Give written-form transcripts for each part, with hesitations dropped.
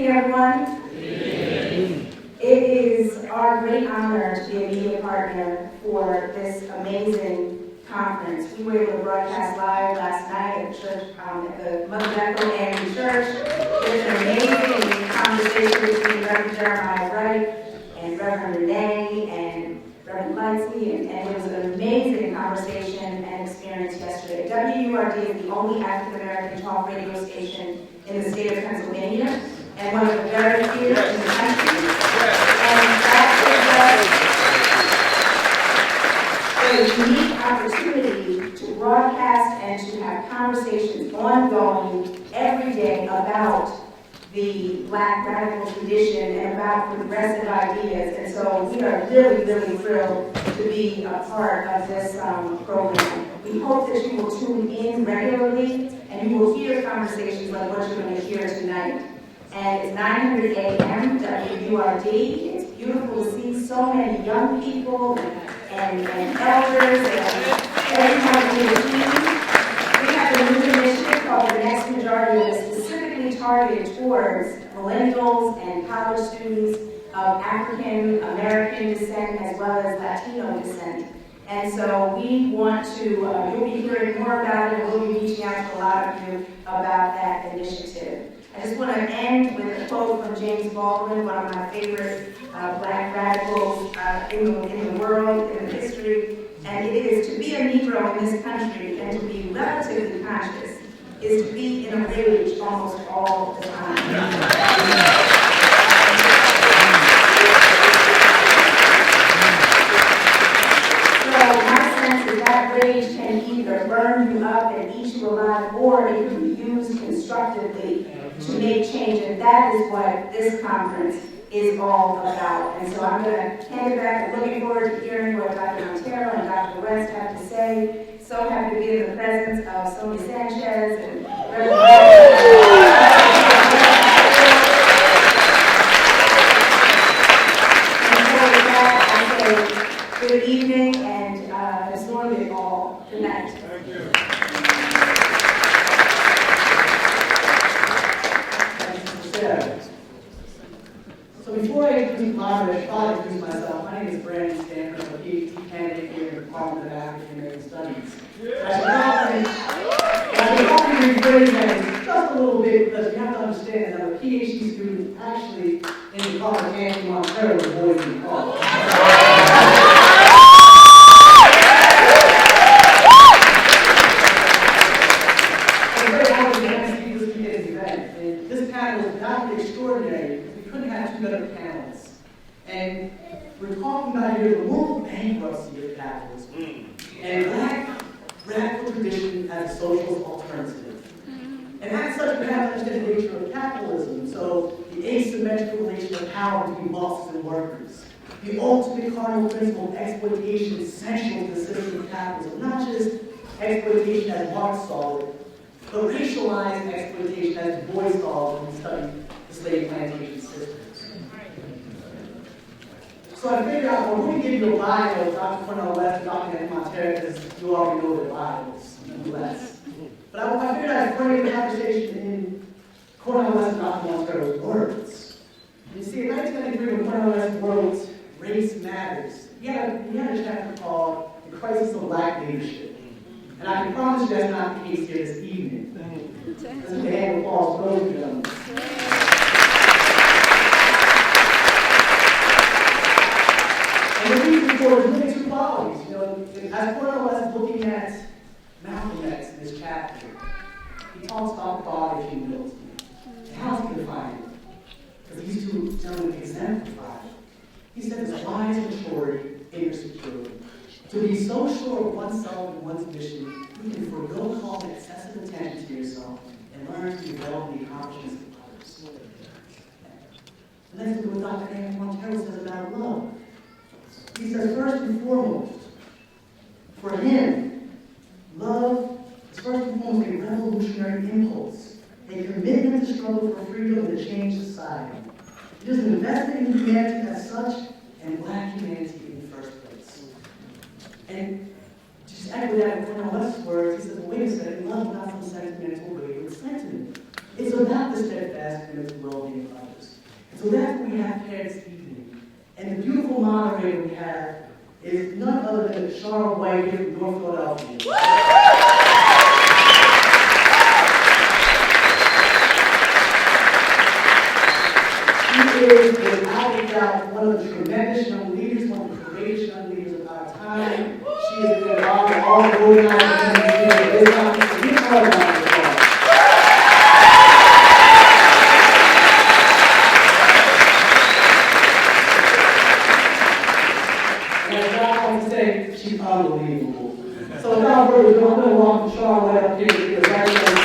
evening, everyone. It is our great honor to be a media partner for this amazing conference. We were able to broadcast live last night at the church, at the Mother Bethel Anglican Church. There's an amazing conversation between Reverend Jeremiah Wright and Reverend Renee and Reverend Lightsey, and it was an amazing conversation and experience yesterday. WURD is the only African-American talk radio station in the state of Pennsylvania, and one of the very few in the country. And that is a unique opportunity to broadcast and to have conversations ongoing every day about the Black radical tradition and about progressive ideas. And so we are really, really thrilled to be a part of this program. We hope that you will tune in regularly and you will hear conversations like what you're going to hear tonight. And it's 900 a.m. WURD. It's beautiful to see so many young people and elders and everyone in the team. We have a new initiative called The Next Majority that is specifically targeted towards millennials and college students of African American descent as well as Latino descent. And so we want to, you'll be hearing more about it, and we'll be reaching out to a lot of you about that initiative. I just want to end with a quote from James Baldwin, one of my favorite Black radicals in the world, in the history. And it is, to be a Negro in this country and to be relatively conscious is to be in a rage almost all the time. That rage can either burn you up and eat you alive, or it can be used constructively to make change. And that is what this conference is all about. And so I'm going to hand it back. I'm looking forward to hearing what Dr. Montero and Dr. West have to say. So happy to be in the presence of Sonia Sanchez and good evening and absorb it all. Good night. Thank you. So before I introduce Margaret, I'll introduce myself. My name is Brandon Stanford. I'm a PhD candidate here in the Department of African American Studies. I should probably rephrase that just a little bit because you have to understand that I'm a PhD student actually in the Department of Anthony Montero, the boys in the car. And we're talking about here the moral bankruptcy of capitalism and Black radical tradition as a social alternative. And as such, we have to understand the nature of capitalism. So the asymmetrical relation of power between bosses and workers. The ultimate cardinal principle of exploitation is essential to the system of capitalism. Not just exploitation as Marx saw it, but racialized exploitation as Du Bois saw it when he studied the slave plantation system. So I figured out, well, we're going to give you a bio of Dr. Cornel West and Dr. Anthony Montero because you already know their bios, nonetheless. But I figured I'd frame the conversation in Cornel West and Dr. Montero's words. You see, in 1993, when Cornel West wrote Race Matters, he had a chapter called The Crisis of Black Leadership. And I can promise you that's not the case here this evening. That's a hand of applause for those gentlemen. And the reason for it is really two qualities. You know, as Cornel West looking at Malcolm X in this chapter, he talks about the God of humility. And how does he define it? Because these two gentlemen exemplify it. He says, wise maturity, inner security. To be so sure of oneself and one's mission, you can forego calling excessive attention to yourself and learn to develop the accomplishments of others. And let's look at what Dr. Anthony Montero says about love. He says, first and foremost, for him, love is first and foremost a revolutionary impulse, a commitment to struggle for freedom and to change society. It is an investment in humanity as such, and Black humanity in the first place. And just echo that with Cornel West's words, he says, well, wait a second, love is not some sentimental wayward sentiment. It's about the steadfast commitment to well-being of others. So that's what we have here this evening. And the beautiful moderator we have is none other than Charlotte White here from North Philadelphia. She is, without a doubt, one of the tremendous young leaders, one of the courageous young leaders of our time. She has been involved in all the organizing communities of this country. So give her a round of applause. She's unbelievable. So without further ado, I'm going to welcome Charlotte up here to give a congratulations.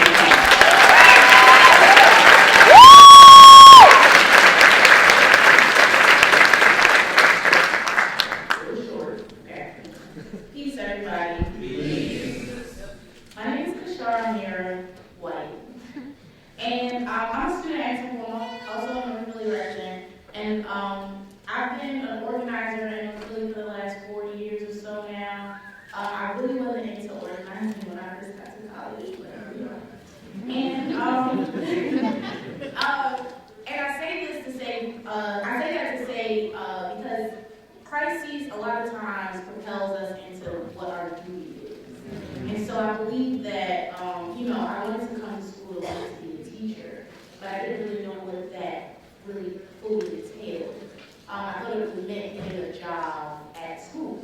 Peace, everybody. Peace. My name is Kashara White, and I'm a student at Temple, also a North Philly resident, and I've been an organizer in North Philly for the last 4 years or so now. I really wasn't into organizing when I first got to college, but you know. And and I say this to say, because crises a lot of times propels us into what our duty is. And so I believe that, I wanted to come to school to want to be a teacher, but I didn't really know what that really fully entailed. I thought it would meant getting a job at school.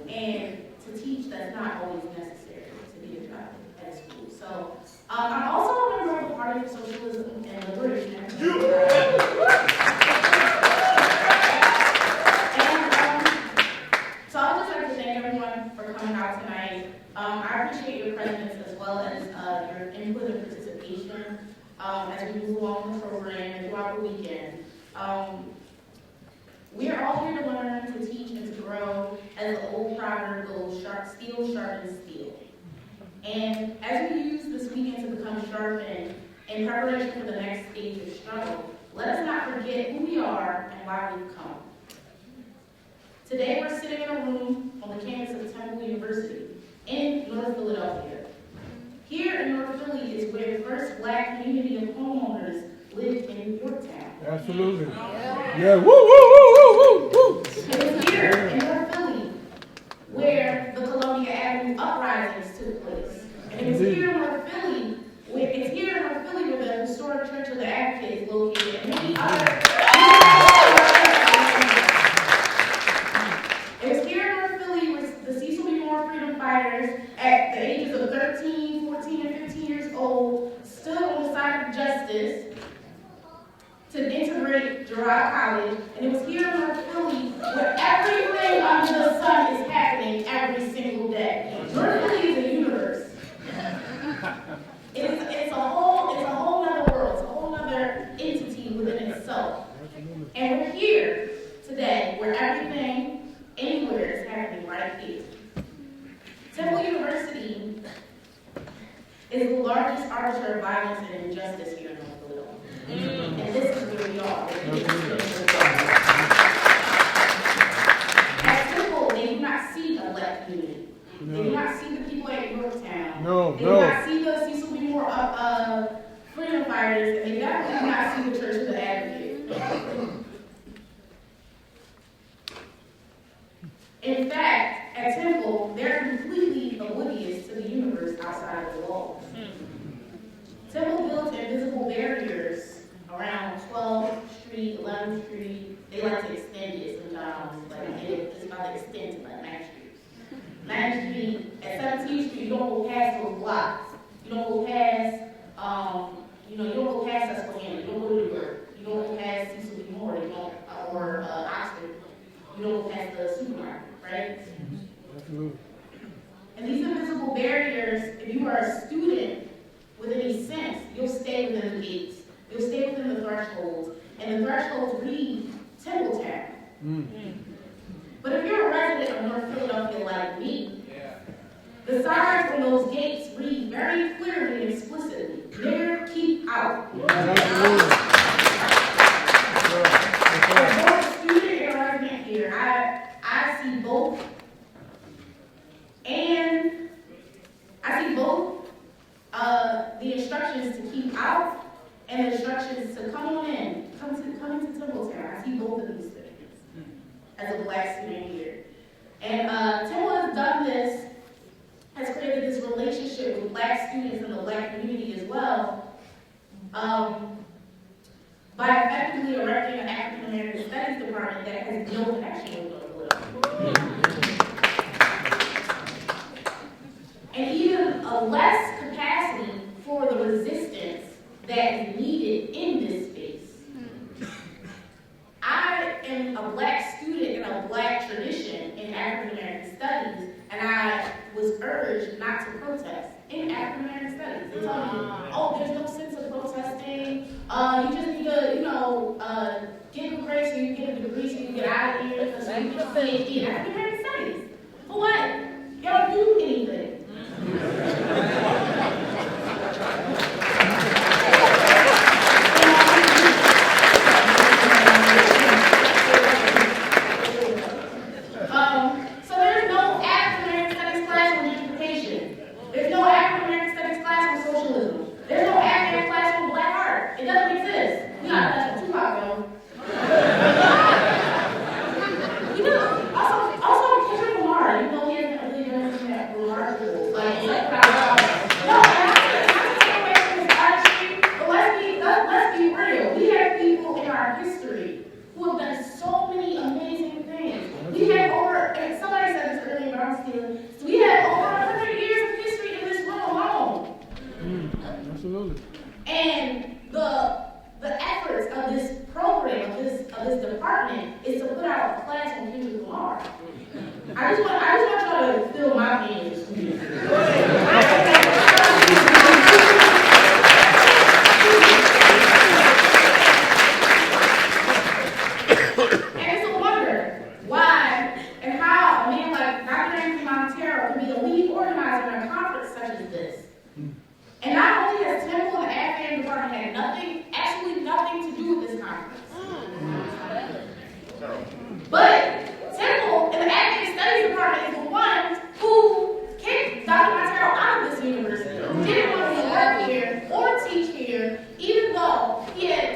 And to teach, that's not always necessary to be a job at school. So I'm also a member of the Party for Socialism and Liberation. So I would just like to thank everyone for coming out tonight. I appreciate your presence as well as your input and participation as we move along the program and throughout the weekend. We are all here to learn, to teach, and to grow, as the old proverb goes, steel sharpens steel. And as we use this weekend to become sharpened in preparation for the next stage of struggle, let us not forget who we are and why we've come. Today we're sitting in a room on the campus of Temple University in North Philadelphia. Here in North Philly is where the first Black community of homeowners lived in Yorktown. Absolutely. Yeah. Woo, woo, woo, woo, woo, woo. It was here in North Philly where the Columbia Avenue uprisings took place. And it was here in North Philly where the historic Church of the Advocate is located, and many other. It was here in North Philly where the Cecil B. Moore freedom fighters at the ages of 13, 14, and 15 years old stood on the side of justice to integrate Girard College, and it was here in North Philly where everything under the sun is happening every single day. North Philly is a universe. It's a whole nother world, it's a whole nother entity within itself. And we're here today where everything, anywhere is happening right here. Temple University is the largest arbiter of violence and injustice here in North Philadelphia. And this is where we are. At Temple, they do not see a Black community. They do not see the people at Yorktown. They do not see the Cecil B. Moore freedom fighters, and they definitely do not see the Church of the Advocate. In fact, at Temple, they're completely oblivious to the universe outside of the walls. Temple built invisible barriers around 12th Street, 11th Street. They like to extend it sometimes, it's about to extend to like 9th Street. 9th Street, at 17th Street, you don't go past those blocks. You don't go past, you don't go past Susquehanna. You don't go to Newark. You don't go past Cecil B. Moore. Or Oxford. You don't go past the supermarket, right? Absolutely. And these invisible barriers, if you are a student with any sense, you'll stay within the gates. You'll stay within the thresholds. And the thresholds read Templetown. But if you're a resident of North Philadelphia like me, the signs on those gates read very clearly and explicitly, there, keep out. As both a student and a resident here, I see both. And I see both the instructions to keep out and the instructions is to come on in, come into Templetown. I see both of these things as a black student here. And Temple has done this, has created this relationship with black students in the black community as well, by effectively erecting an African American Studies department that has no connection with political. And even a less capacity for the resistance that is needed in this space. I am a black student in a black tradition in African American Studies, and I was urged not to protest in African American Studies. They told me, oh, there's no sense of protesting. You just need to, get a grade so you get a degree so you get out of here, so you get a PhD in African American Studies. For what? Y'all do anything. So there's no African American Studies class on gentrification. There's no African American Studies class on socialism. There's no African class on black art. It doesn't exist. We got that's what Tupac though. You know, also Kendrick Lamar, you know he hasn't really done anything that remarkable. Like no, and I'm taking away from his artistry, but let's be real. We have people in our history who have done so many amazing things. We have over, and somebody said this earlier about stealing, we have over 100 years of history in this room alone. Absolutely. And the efforts of this program, of this department, is to put out a class on Kendrick Lamar. I just want y'all to feel my pain this week. And it's a wonder why and how a man like Dr. Anthony Montero can be the lead organizer in a conference such as this. And not only has Temple and the AFAM department had absolutely nothing to do with this conference, but Temple and the AFAM Studies department is the ones who kicked Dr. Montero out of this university. Didn't want to work here or teach here, even though he had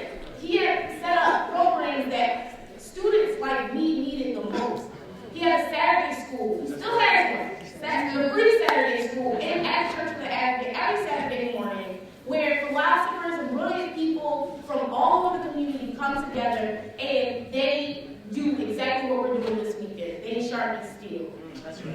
set up programs that students like me needed the most. He had a Saturday school. He still has one. A free Saturday school in at Church of the Advocate every Saturday morning, where philosophers and brilliant people from all over the community come together and they do exactly what we're doing this weekend. They sharpen steel. That's right.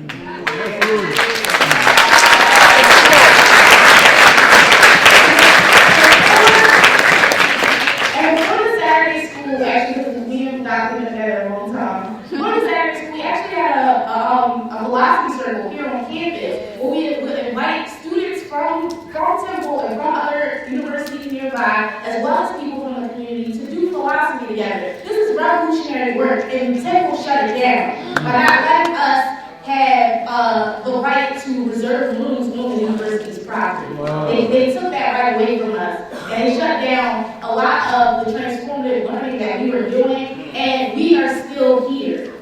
And before the Saturday school, actually, because we haven't documented that in a long time, before the Saturday school, we actually had a philosophy circle here on campus where we would invite students from Temple and from other universities nearby, as well as people from the community, to do philosophy together. This is revolutionary work, and Temple shut it down by not letting us have the right to reserve rooms on the university's property. Wow. They took that right away from us, and they shut down a lot of the transformative learning that we were doing, and we are still here.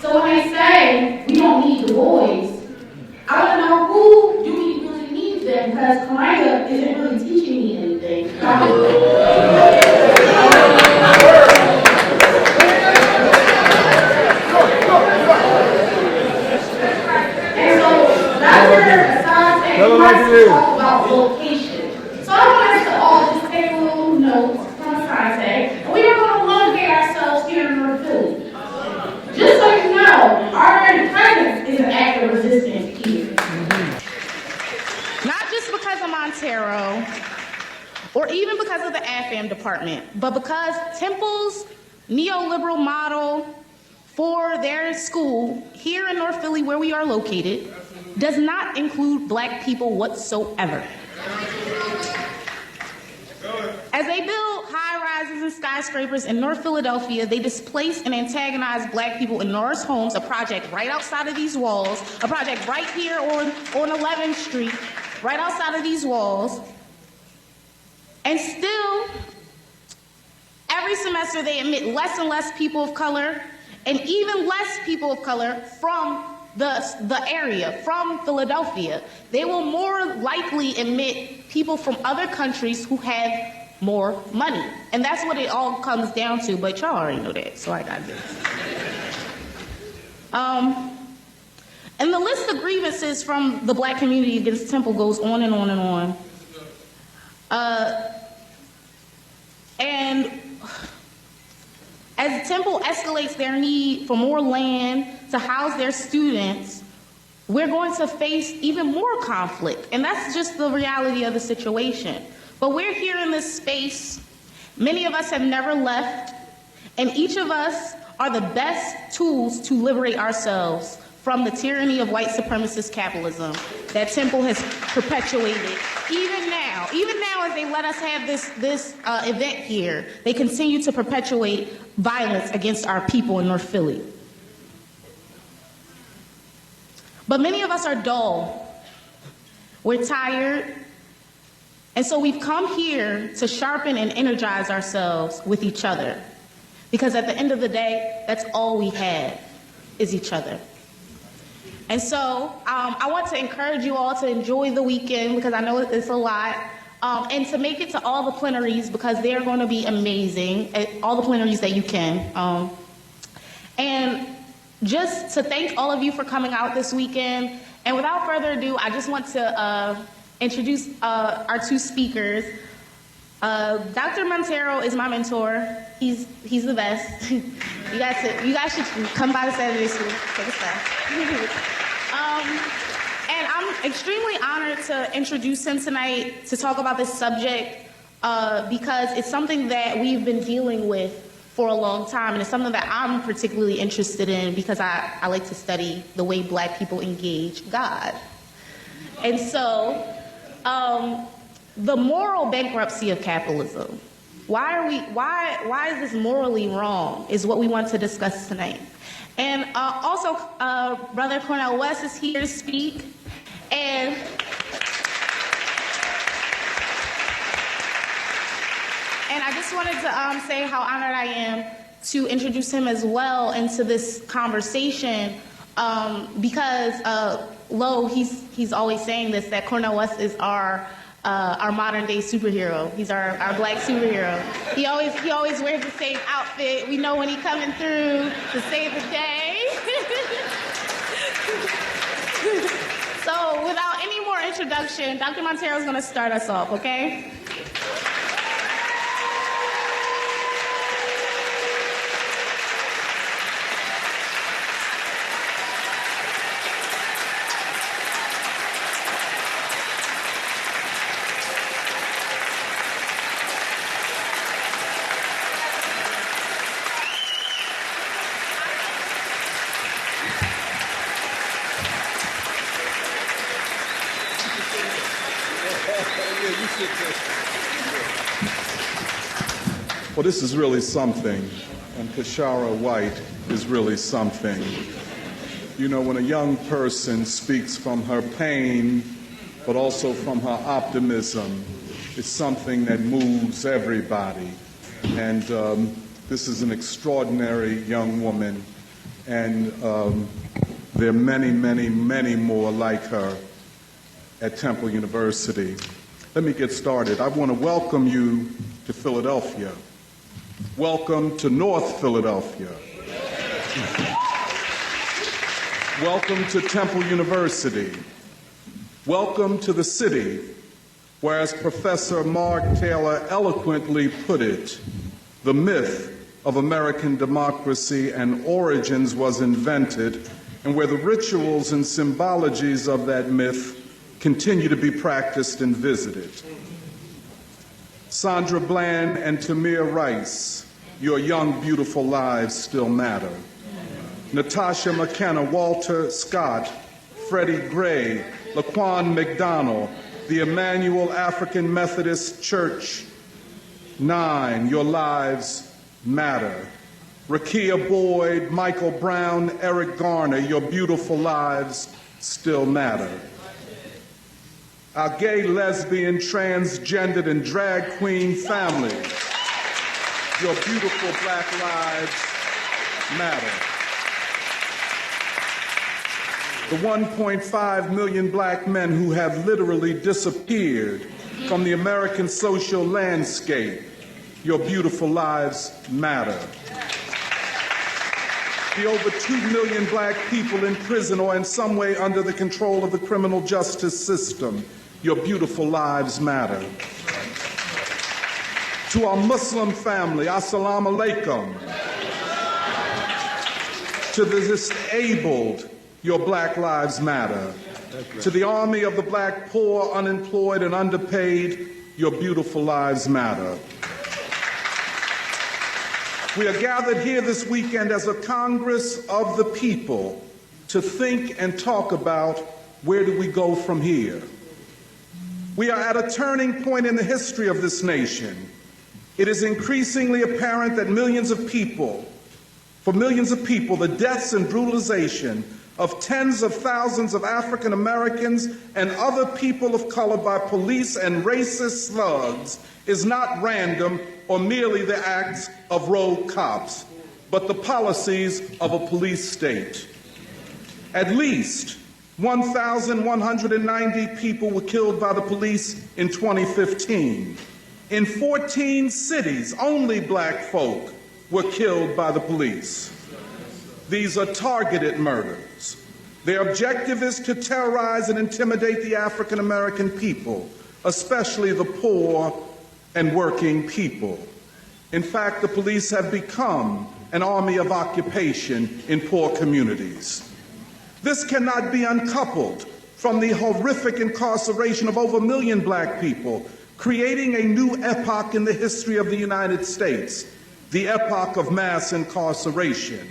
So when they say we don't need the boys, I want to know who do we really need them, because Karanga isn't really teaching me anything. And so Dr. Asante wants to talk about location. So I want us to all just take a little note from Asante, and we are going to locate ourselves here in North Philly. Just so you know, our very presence is an act of resistance here. Not just because of Montero, or even because of the AFAM department, but because Temple's neoliberal model for their school here in North Philly, where we are located, does not include black people whatsoever. As they build high-rises and skyscrapers in North Philadelphia, they displace and antagonize black people in Norris Homes, a project right outside of these walls, a project right here on 11th Street, right outside of these walls. And still, every semester they admit less and less people of color, and even less people of color from the area, from Philadelphia. They will more likely admit people from other countries who have more money. And that's what it all comes down to, but y'all already know that, so I got this. And the list of grievances from the black community against Temple goes on and on and on. And as Temple escalates their need for more land to house their students, we're going to face even more conflict. And that's just the reality of the situation. But we're here in this space. Many of us have never left, and each of us are the best tools to liberate ourselves from the tyranny of white supremacist capitalism that Temple has perpetuated. Even now as they let us have this event here, they continue to perpetuate violence against our people in North Philly. But many of us are dull. We're tired. And so we've come here to sharpen and energize ourselves with each other. Because at the end of the day, that's all we have is each other. And so I want to encourage you all to enjoy the weekend because I know it's a lot. And to make it to all the plenaries because they're going to be amazing, all the plenaries that you can. And just to thank all of you for coming out this weekend. And without further ado, I just want to introduce our two speakers. Dr. Montero is my mentor. He's the best. You guys should come by the Saturday school. Take a step. And I'm extremely honored to introduce him tonight to talk about this subject because it's something that we've been dealing with for a long time, and it's something that I'm particularly interested in because I like to study the way black people engage God. And so, the moral bankruptcy of capitalism. Why is this morally wrong is what we want to discuss tonight. And also, Brother Cornel West is here to speak. And I just wanted to say how honored I am to introduce him as well into this conversation because he's always saying this, that Cornel West is our modern day superhero. He's our black superhero. He always wears the same outfit. We know when he's coming through to save the day. So without any more introduction, Dr. Montero is going to start us off, okay? Well, this is really something, and Kashara White is really something. You know, when a young person speaks from her pain, but also from her optimism, it's something that moves everybody. And this is an extraordinary young woman, and there are many, many, many more like her at Temple University. Let me get started. I want to welcome you to Philadelphia. Welcome to North Philadelphia. Welcome to Temple University. Welcome to the city where, as Professor Mark Taylor eloquently put it, the myth of American democracy and origins was invented, and where the rituals and symbologies of that myth continue to be practiced and visited. Sandra Bland and Tamir Rice, your young, beautiful lives still matter. Natasha McKenna, Walter Scott, Freddie Gray, Laquan McDonald, the Emmanuel African Methodist Church, 9, your lives matter. Rakia Boyd, Michael Brown, Eric Garner, your beautiful lives still matter. Our gay, lesbian, transgendered, and drag queen families, your beautiful black lives matter. the 1.5 million black men who have literally disappeared from the American social landscape. Your beautiful lives matter. The over 2 million black people in prison or in some way under the control of the criminal justice system. Your beautiful lives matter. To our Muslim family, assalamu alaikum. To the disabled, your black lives matter. To the army of the black poor, unemployed, and underpaid, your beautiful lives matter. We are gathered here this weekend as a Congress of the people to think and talk about where do we go from here. We are at a turning point in the history of this nation. It is increasingly apparent that for millions of people, the deaths and brutalization of tens of thousands of African Americans and other people of color by police and racist thugs is not random or merely the acts of rogue cops, but the policies of a police state. At least 1,190 people were killed by the police in 2015. In 14 cities, only black folk were killed by the police. These are targeted murders. Their objective is to terrorize and intimidate the African American people, especially the poor and working people. In fact, the police have become an army of occupation in poor communities. This cannot be uncoupled from the horrific incarceration of over 1 million black people, creating a new epoch in the history of the United States, the epoch of mass incarceration.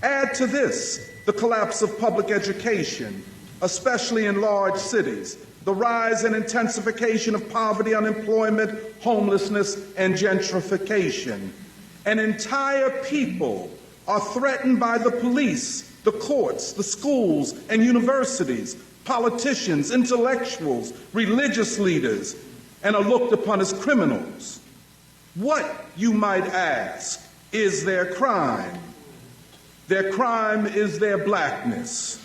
Add to this the collapse of public education, especially in large cities, the rise and intensification of poverty, unemployment, homelessness, and gentrification. An entire people are threatened by the police, the courts, the schools and universities, politicians, intellectuals, religious leaders, and are looked upon as criminals. What, you might ask, is their crime? Their crime is their blackness,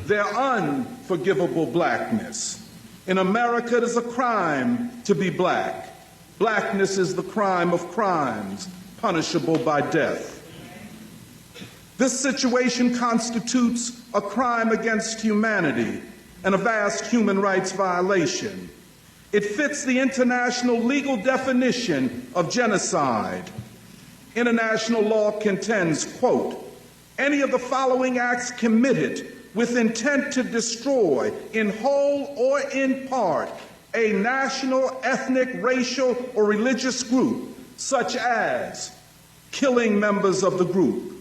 their unforgivable blackness. In America, it is a crime to be black. Blackness is the crime of crimes, punishable by death. This situation constitutes a crime against humanity and a vast human rights violation. It fits the international legal definition of genocide. International law contends, quote, any of the following acts committed with intent to destroy, in whole or in part, a national, ethnic, racial, or religious group, such as killing members of the group,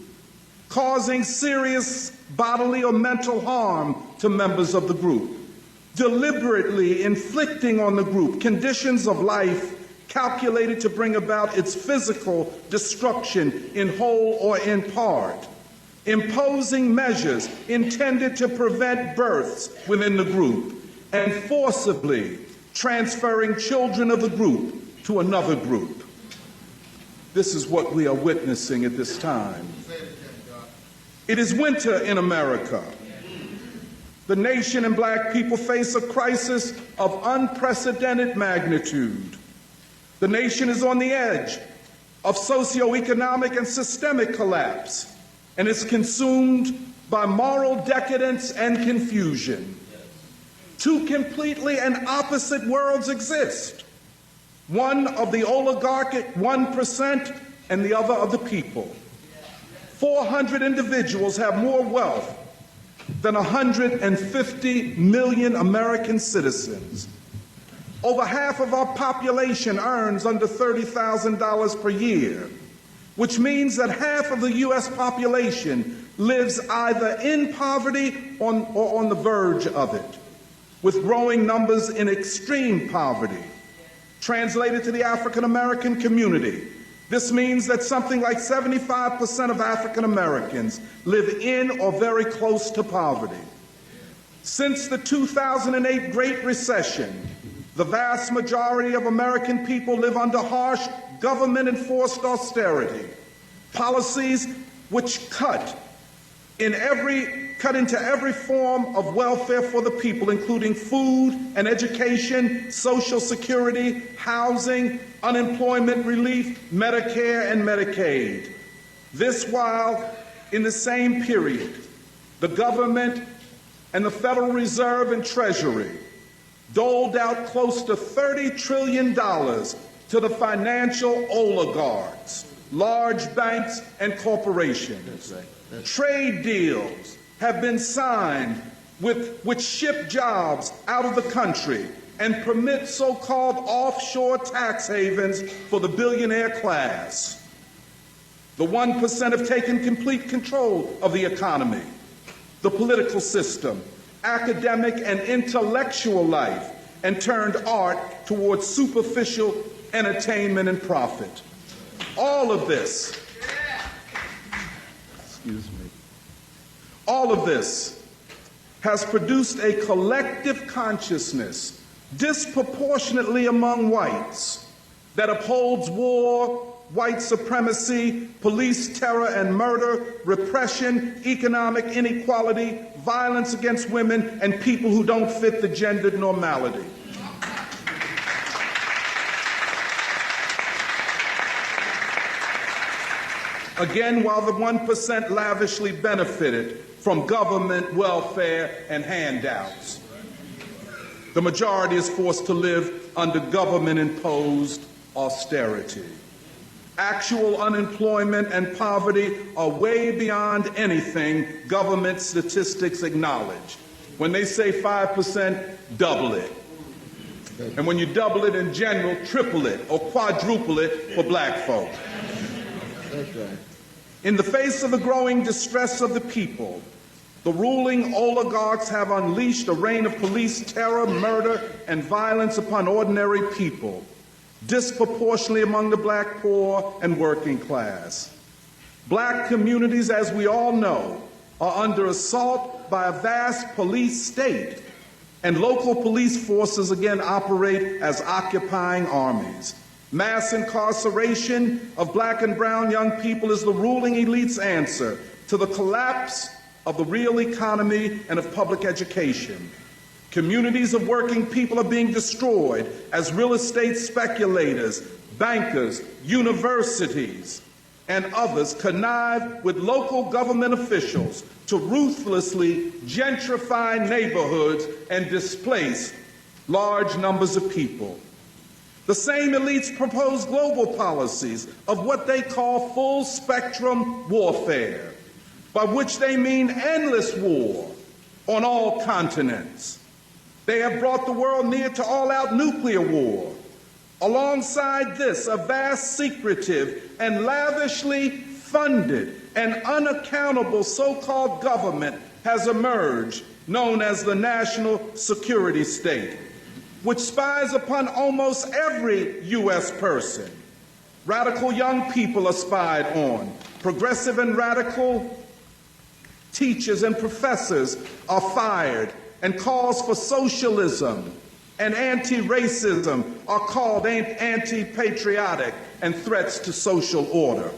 causing serious bodily or mental harm to members of the group, deliberately inflicting on the group conditions of life calculated to bring about its physical destruction in whole or in part, imposing measures intended to prevent births within the group, and forcibly transferring children of the group to another group. This is what we are witnessing at this time. It is winter in America. The nation and black people face a crisis of unprecedented magnitude. The nation is on the edge of socioeconomic and systemic collapse, and is consumed by moral decadence and confusion. Two completely and opposite worlds exist, one of the oligarchic 1% and the other of the people. 400 individuals have more wealth than 150 million American citizens. Over half of our population earns under $30,000 per year, which means that half of the U.S. population lives either in poverty or on the verge of it, with growing numbers in extreme poverty. Translated to the African American community, this means that something like 75% of African Americans live in or very close to poverty. Since the 2008 Great Recession, the vast majority of American people live under harsh government-enforced austerity, policies which cut in every cut into every form of welfare for the people, including food and education, Social Security, housing, unemployment relief, Medicare, and Medicaid. This while, in the same period, the government and the Federal Reserve and Treasury doled out close to $30 trillion to the financial oligarchs, large banks, and corporations. Trade deals have been signed which ship jobs out of the country and permit so-called offshore tax havens for the billionaire class. The 1% have taken complete control of the economy, the political system, academic and intellectual life, and turned art towards superficial entertainment and profit. All of this, all of this has produced a collective consciousness disproportionately among whites that upholds war, white supremacy, police terror and murder, repression, economic inequality, violence against women, and people who don't fit the gendered normality. Again, while the 1% lavishly benefited from government welfare and handouts, the majority is forced to live under government-imposed austerity. Actual unemployment and poverty are way beyond anything government statistics acknowledge. When they say 5%, double it. And when you double it in general, triple it or quadruple it for black folk. That's right. In the face of the growing distress of the people, the ruling oligarchs have unleashed a reign of police terror, murder, and violence upon ordinary people, disproportionately among the black poor and working class. Black communities, as we all know, are under assault by a vast police state, and local police forces again operate as occupying armies. Mass incarceration of black and brown young people is the ruling elite's answer to the collapse of the real economy and of public education. Communities of working people are being destroyed as real estate speculators, bankers, universities, and others connive with local government officials to ruthlessly gentrify neighborhoods and displace large numbers of people. The same elites propose global policies of what they call full-spectrum warfare, by which they mean endless war on all continents. They have brought the world near to all-out nuclear war. Alongside this, a vast, secretive, and lavishly funded and unaccountable so-called government has emerged, known as the National Security State, which spies upon almost every U.S. person. Radical young people are spied on. Progressive and radical teachers and professors are fired, and calls for socialism and anti-racism are called anti-patriotic and threats to social order.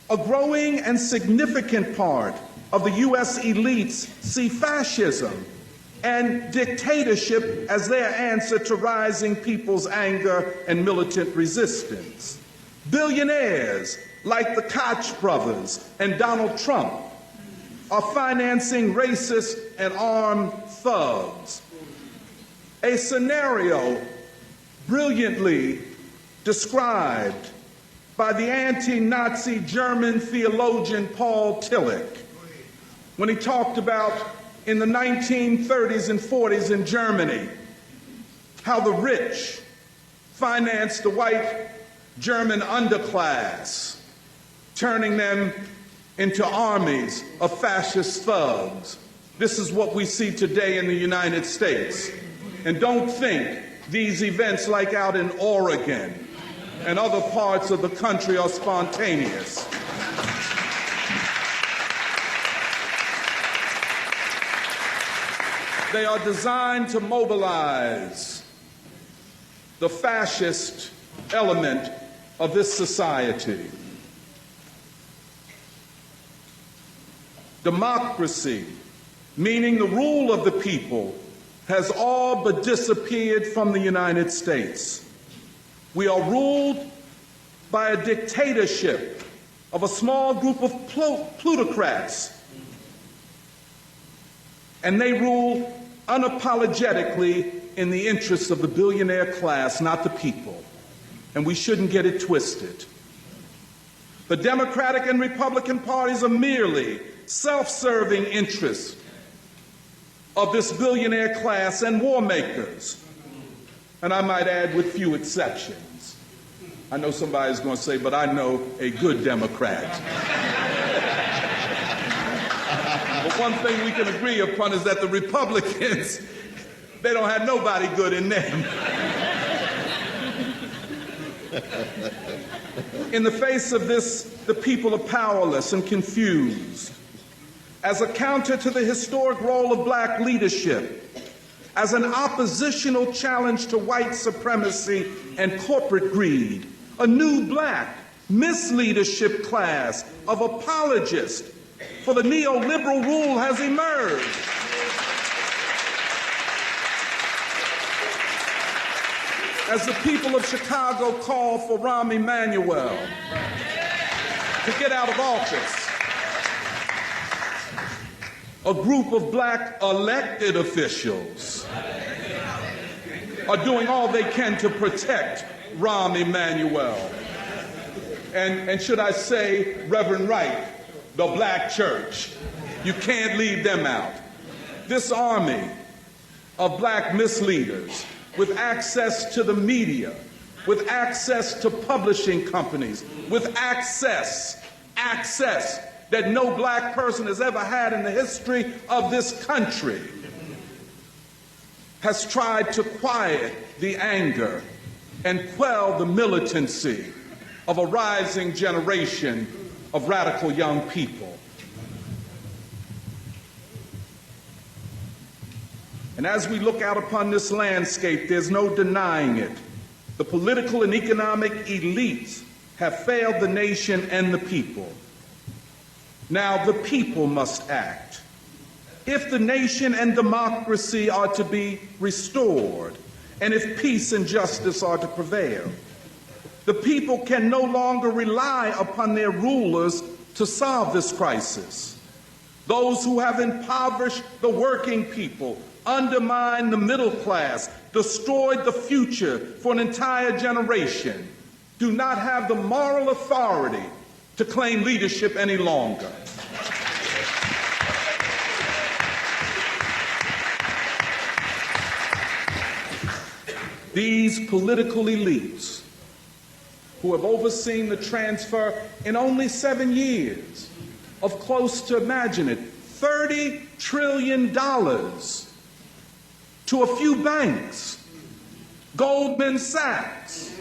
A growing and significant part of the U.S. elites see fascism and dictatorship as their answer to rising people's anger and militant resistance. Billionaires like the Koch brothers and Donald Trump are financing racist and armed thugs. A scenario brilliantly described by the anti-Nazi German theologian Paul Tillich when he talked about in the 1930s and 40s in Germany how the rich financed the white German underclass, turning them into armies of fascist thugs. This is what we see today in the United States. And don't think these events like out in Oregon and other parts of the country are spontaneous. They are designed to mobilize the fascist element of this society. Democracy, meaning the rule of the people, has all but disappeared from the United States. We are ruled by a dictatorship of a small group of plutocrats, and they rule unapologetically in the interests of the billionaire class, not the people. And we shouldn't get it twisted. The Democratic and Republican parties are merely self-serving interests of this billionaire class and war makers. And I might add, with few exceptions. I know somebody's going to say, but I know a good Democrat. But one thing we can agree upon is that the Republicans, they don't have nobody good in them. In the face of this, the people are powerless and confused. As a counter to the historic role of black leadership, as an oppositional challenge to white supremacy and corporate greed, a new black misleadership class of apologists for the neoliberal rule has emerged. As the people of Chicago call for Rahm Emanuel to get out of office, a group of black elected officials are doing all they can to protect Rahm Emanuel. And should I say, Reverend Wright, the black church. You can't leave them out. This army of black misleaders with access to the media, with access to publishing companies, with access that no black person has ever had in the history of this country, has tried to quiet the anger and quell the militancy of a rising generation of radical young people. And as we look out upon this landscape, there's no denying it. The political and economic elites have failed the nation and the people. Now the people must act. If the nation and democracy are to be restored, and if peace and justice are to prevail, the people can no longer rely upon their rulers to solve this crisis. Those who have impoverished the working people, undermined the middle class, destroyed the future for an entire generation, do not have the moral authority to claim leadership any longer. These political elites, who have overseen the transfer in only 7 years of close to, imagine it, $30 trillion to a few banks, Goldman Sachs,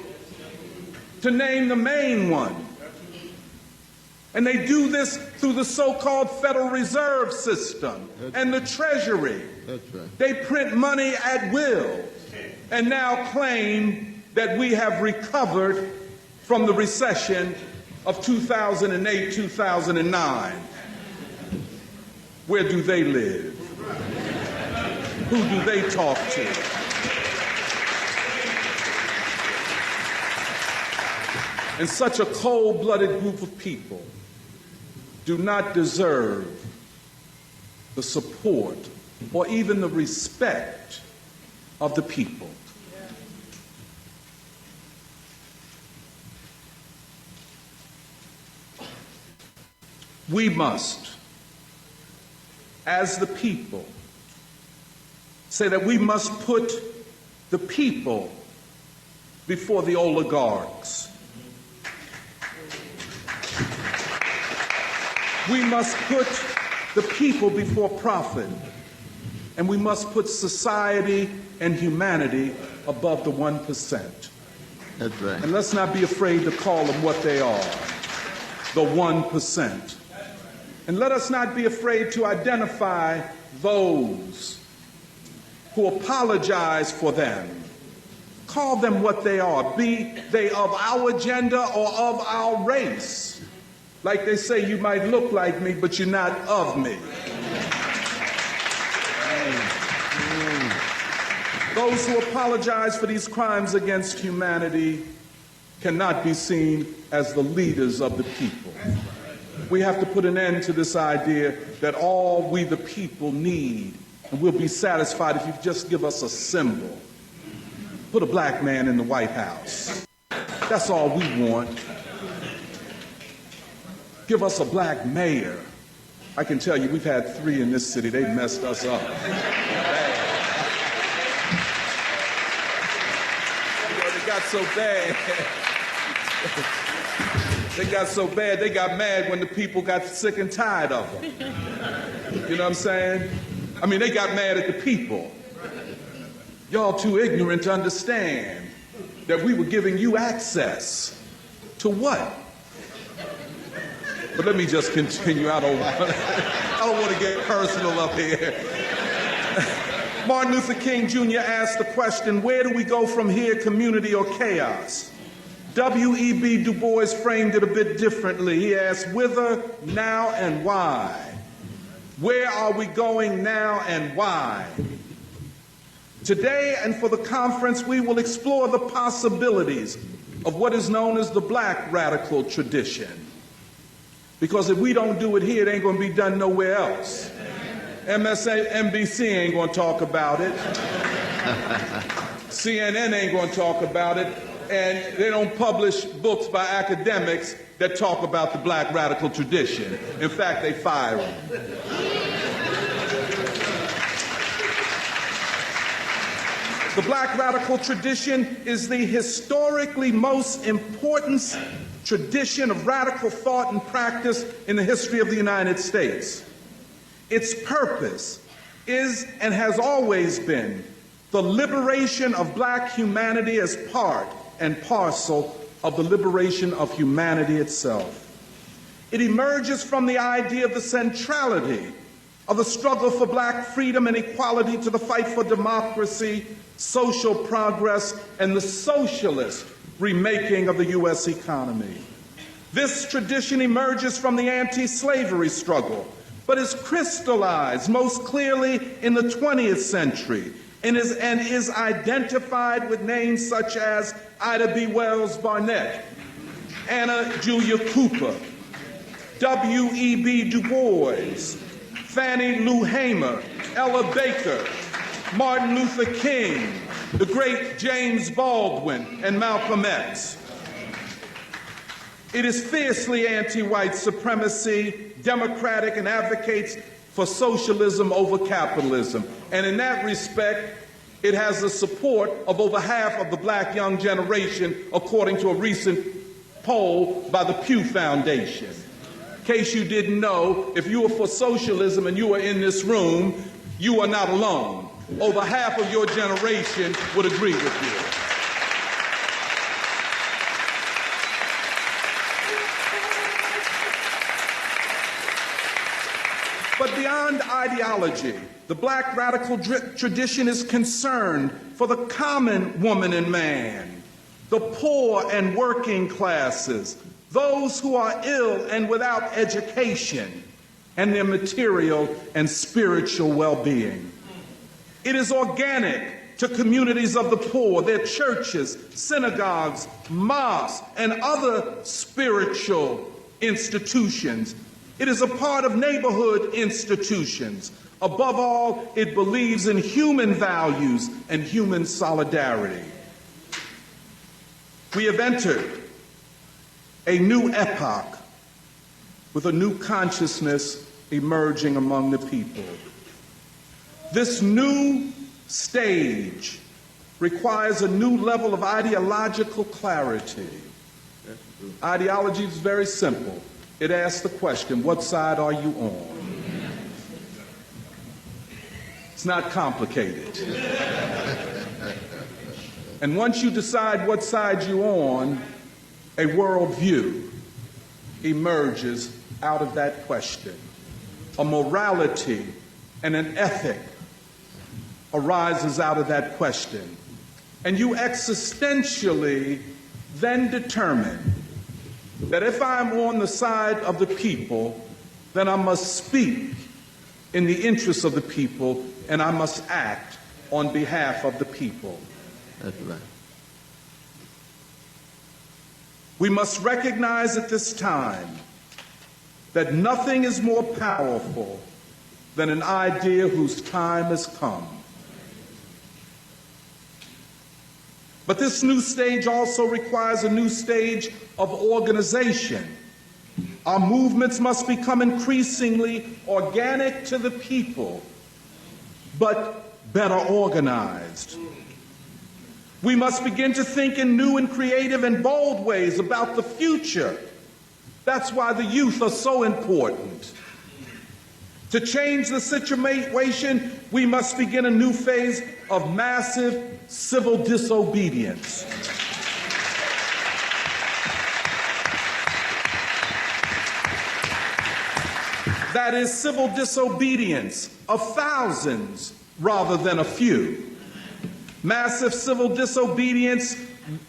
to name the main one. And they do this through the so-called Federal Reserve System and the Treasury. That's right. They print money at will and now claim that we have recovered from the recession of 2008, 2009. Where do they live? Who do they talk to? And such a cold-blooded group of people do not deserve the support or even the respect of the people. We must, as the people, say that we must put the people before the oligarchs. We must put the people before profit, and we must put society and humanity above the 1%. That's right. And let's not be afraid to call them what they are, the 1%. And let us not be afraid to identify those who apologize for them. Call them what they are, be they of our gender or of our race. Like they say, you might look like me, but you're not of me. Those who apologize for these crimes against humanity cannot be seen as the leaders of the people. We have to put an end to this idea that all we the people need, and we'll be satisfied if you just give us a symbol. Put a black man in the White House. That's all we want. Give us a black mayor. I can tell you, we've had 3 in this city. They've messed us up. They got so bad. They got so bad, they got mad when the people got sick and tired of them. You know what I'm saying? I mean, they got mad at the people. Y'all too ignorant to understand that we were giving you access to what? But let me just continue. I don't want to get personal up here. Martin Luther King Jr. asked the question, where do we go from here, community or chaos? W.E.B. Du Bois framed it a bit differently. He asked, whither, now, and why? Where are we going now and why? Today and for the conference, we will explore the possibilities of what is known as the black radical tradition. Because if we don't do it here, it ain't going to be done nowhere else. MSNBC ain't going to talk about it. CNN ain't going to talk about it. And they don't publish books by academics that talk about the black radical tradition. In fact, they fire them. The black radical tradition is the historically most important tradition of radical thought and practice in the history of the United States. Its purpose is and has always been the liberation of black humanity as part and parcel of the liberation of humanity itself. It emerges from the idea of the centrality of the struggle for black freedom and equality to the fight for democracy, social progress, and the socialist remaking of the U.S. economy. This tradition emerges from the anti-slavery struggle, but is crystallized most clearly in the 20th century and is identified with names such as Ida B. Wells Barnett, Anna Julia Cooper, W.E.B. Du Bois, Fannie Lou Hamer, Ella Baker, Martin Luther King, the great James Baldwin, and Malcolm X. It is fiercely anti-white supremacy, democratic, and advocates for socialism over capitalism. And in that respect, it has the support of over half of the black young generation, according to a recent poll by the Pew Foundation. In case you didn't know, if you were for socialism and you were in this room, you are not alone. Over half of your generation would agree with you. But beyond ideology, the black radical tradition is concerned for the common woman and man, the poor and working classes, those who are ill and without education, and their material and spiritual well-being. It is organic to communities of the poor, their churches, synagogues, mosques, and other spiritual institutions. It is a part of neighborhood institutions. Above all, it believes in human values and human solidarity. We have entered a new epoch with a new consciousness emerging among the people. This new stage requires a new level of ideological clarity. Ideology is very simple. It asks the question, what side are you on? It's not complicated. And once you decide what side you're on, a worldview emerges out of that question. A morality and an ethic arises out of that question. And you existentially then determine that if I'm on the side of the people, then I must speak in the interests of the people, and I must act on behalf of the people. That's right. We must recognize at this time that nothing is more powerful than an idea whose time has come. But this new stage also requires a new stage of organization. Our movements must become increasingly organic to the people, but better organized. We must begin to think in new and creative and bold ways about the future. That's why the youth are so important. To change the situation, we must begin a new phase of massive civil disobedience. That is civil disobedience of thousands rather than a few. Massive civil disobedience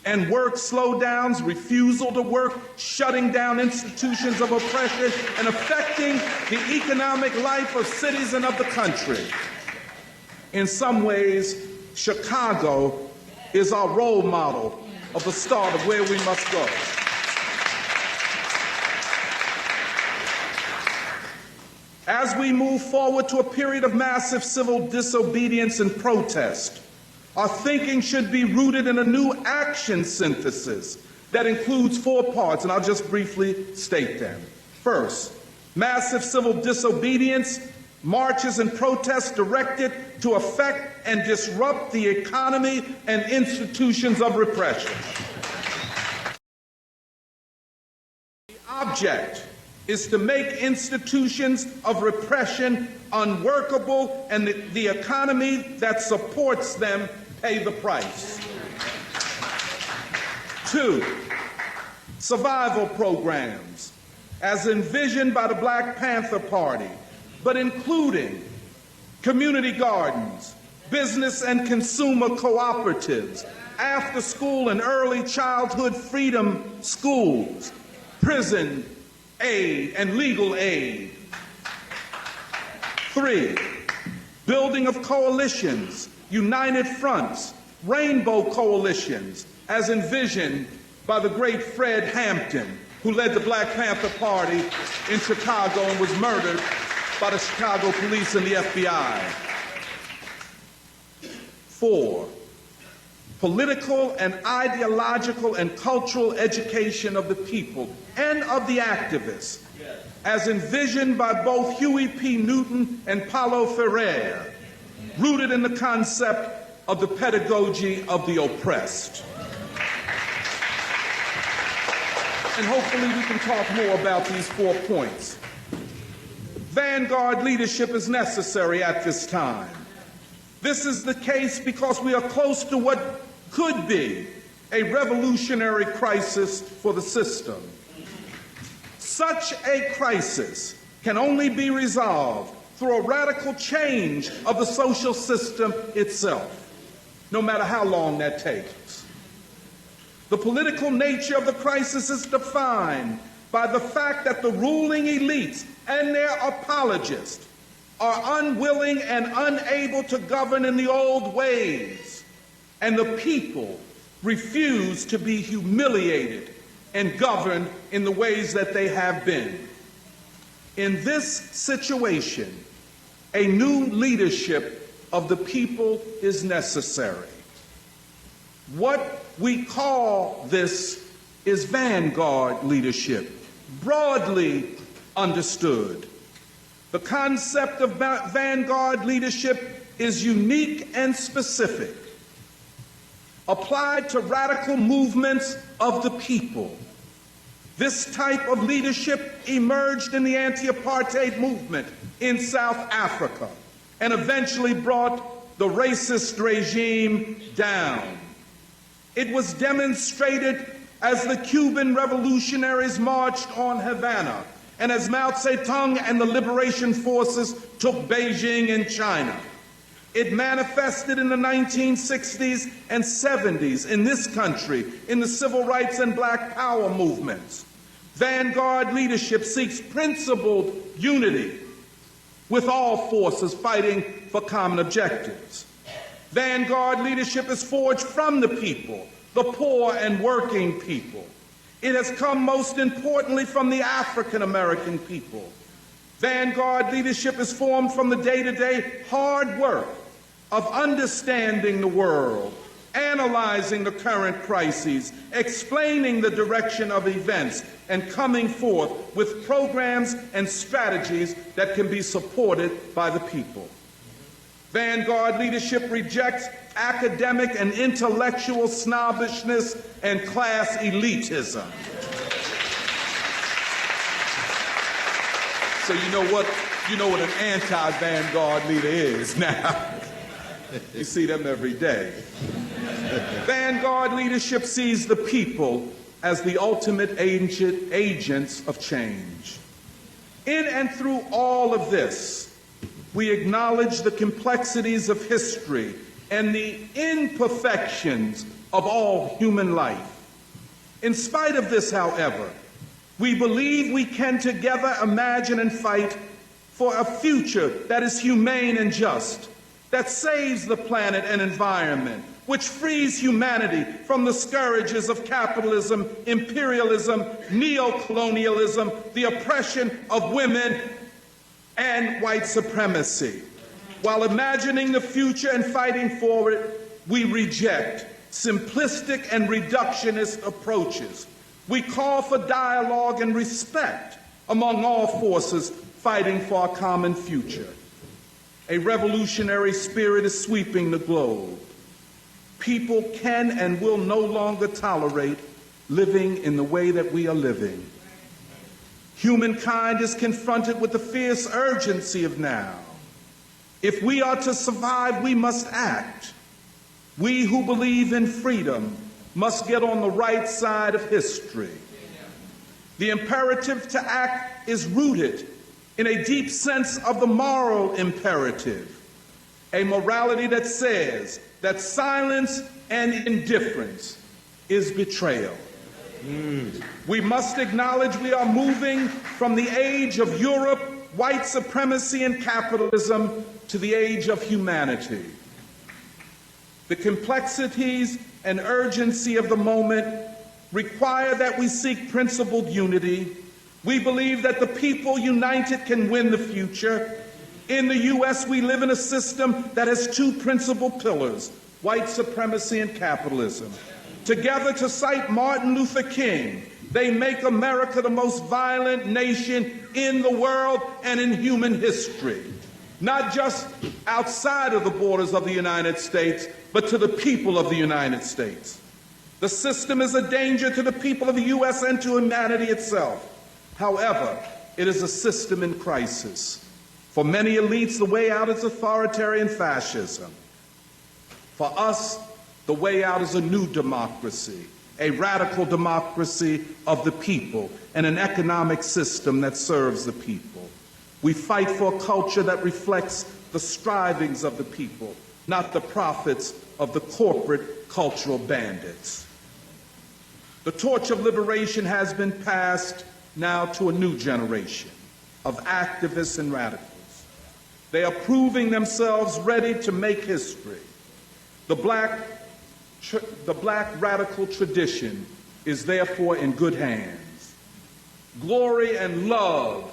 and work slowdowns, refusal to work, shutting down institutions of oppression, and affecting the economic life of cities and of the country. In some ways, Chicago is our role model of the start of where we must go. As we move forward to a period of massive civil disobedience and protest, our thinking should be rooted in a new action synthesis that includes 4 parts, and I'll just briefly state them. First, massive civil disobedience, marches and protests directed to affect and disrupt the economy and institutions of repression. The object is to make institutions of repression unworkable and the economy that supports them pay the price. 2, survival programs, as envisioned by the Black Panther Party, but including community gardens, business and consumer cooperatives, after-school and early childhood freedom schools, prison aid and legal aid. 3, building of coalitions, united fronts, rainbow coalitions, as envisioned by the great Fred Hampton, who led the Black Panther Party in Chicago and was murdered by the Chicago police and the FBI. 4, political and ideological and cultural education of the people and of the activists, as envisioned by both Huey P. Newton and Paulo Freire, rooted in the concept of the pedagogy of the oppressed. And hopefully we can talk more about these 4 points. Vanguard leadership is necessary at this time. This is the case because we are close to what could be a revolutionary crisis for the system. Such a crisis can only be resolved through a radical change of the social system itself, no matter how long that takes. The political nature of the crisis is defined by the fact that the ruling elites and their apologists are unwilling and unable to govern in the old ways, and the people refuse to be humiliated and governed in the ways that they have been. In this situation, a new leadership of the people is necessary. What we call this is vanguard leadership, broadly understood. The concept of vanguard leadership is unique and specific, applied to radical movements of the people. This type of leadership emerged in the anti-apartheid movement in South Africa and eventually brought the racist regime down. It was demonstrated as the Cuban revolutionaries marched on Havana and as Mao Zedong and the liberation forces took Beijing in China. It manifested in the 1960s and 70s in this country in the civil rights and black power movements. Vanguard leadership seeks principled unity with all forces fighting for common objectives. Vanguard leadership is forged from the people, the poor and working people. It has come most importantly from the African American people. Vanguard leadership is formed from the day-to-day hard work of understanding the world, analyzing the current crises, explaining the direction of events, and coming forth with programs and strategies that can be supported by the people. Vanguard leadership rejects academic and intellectual snobbishness and class elitism. So you know what an anti-Vanguard leader is now. You see them every day. Vanguard leadership sees the people as the ultimate agents of change. In and through all of this, we acknowledge the complexities of history and the imperfections of all human life. In spite of this, however, we believe we can together imagine and fight for a future that is humane and just, that saves the planet and environment, which frees humanity from the scourges of capitalism, imperialism, neocolonialism, the oppression of women, and white supremacy. While imagining the future and fighting for it, we reject simplistic and reductionist approaches. We call for dialogue and respect among all forces fighting for a common future. A revolutionary spirit is sweeping the globe. People can and will no longer tolerate living in the way that we are living. Humankind is confronted with the fierce urgency of now. If we are to survive, we must act. We who believe in freedom must get on the right side of history. The imperative to act is rooted in a deep sense of the moral imperative, a morality that says that silence and indifference is betrayal. We must acknowledge we are moving from the age of Europe, white supremacy, and capitalism to the age of humanity. The complexities and urgency of the moment require that we seek principled unity. We believe that the people united can win the future. In the U.S., we live in a system that has two principal pillars, white supremacy and capitalism. Together, to cite Martin Luther King, they make America the most violent nation in the world and in human history. Not just outside of the borders of the United States, but to the people of the United States. The system is a danger to the people of the U.S. and to humanity itself. However, it is a system in crisis. For many elites, the way out is authoritarian fascism. For us, the way out is a new democracy, a radical democracy of the people, and an economic system that serves the people. We fight for a culture that reflects the strivings of the people, not the profits of the corporate cultural bandits. The torch of liberation has been passed now to a new generation of activists and radicals. They are proving themselves ready to make history. The black radical tradition is therefore in good hands. Glory and love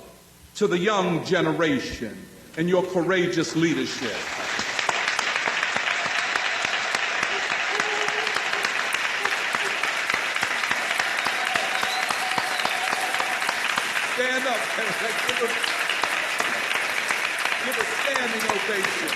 to the young generation and your courageous leadership. Stand up. Give a standing ovation.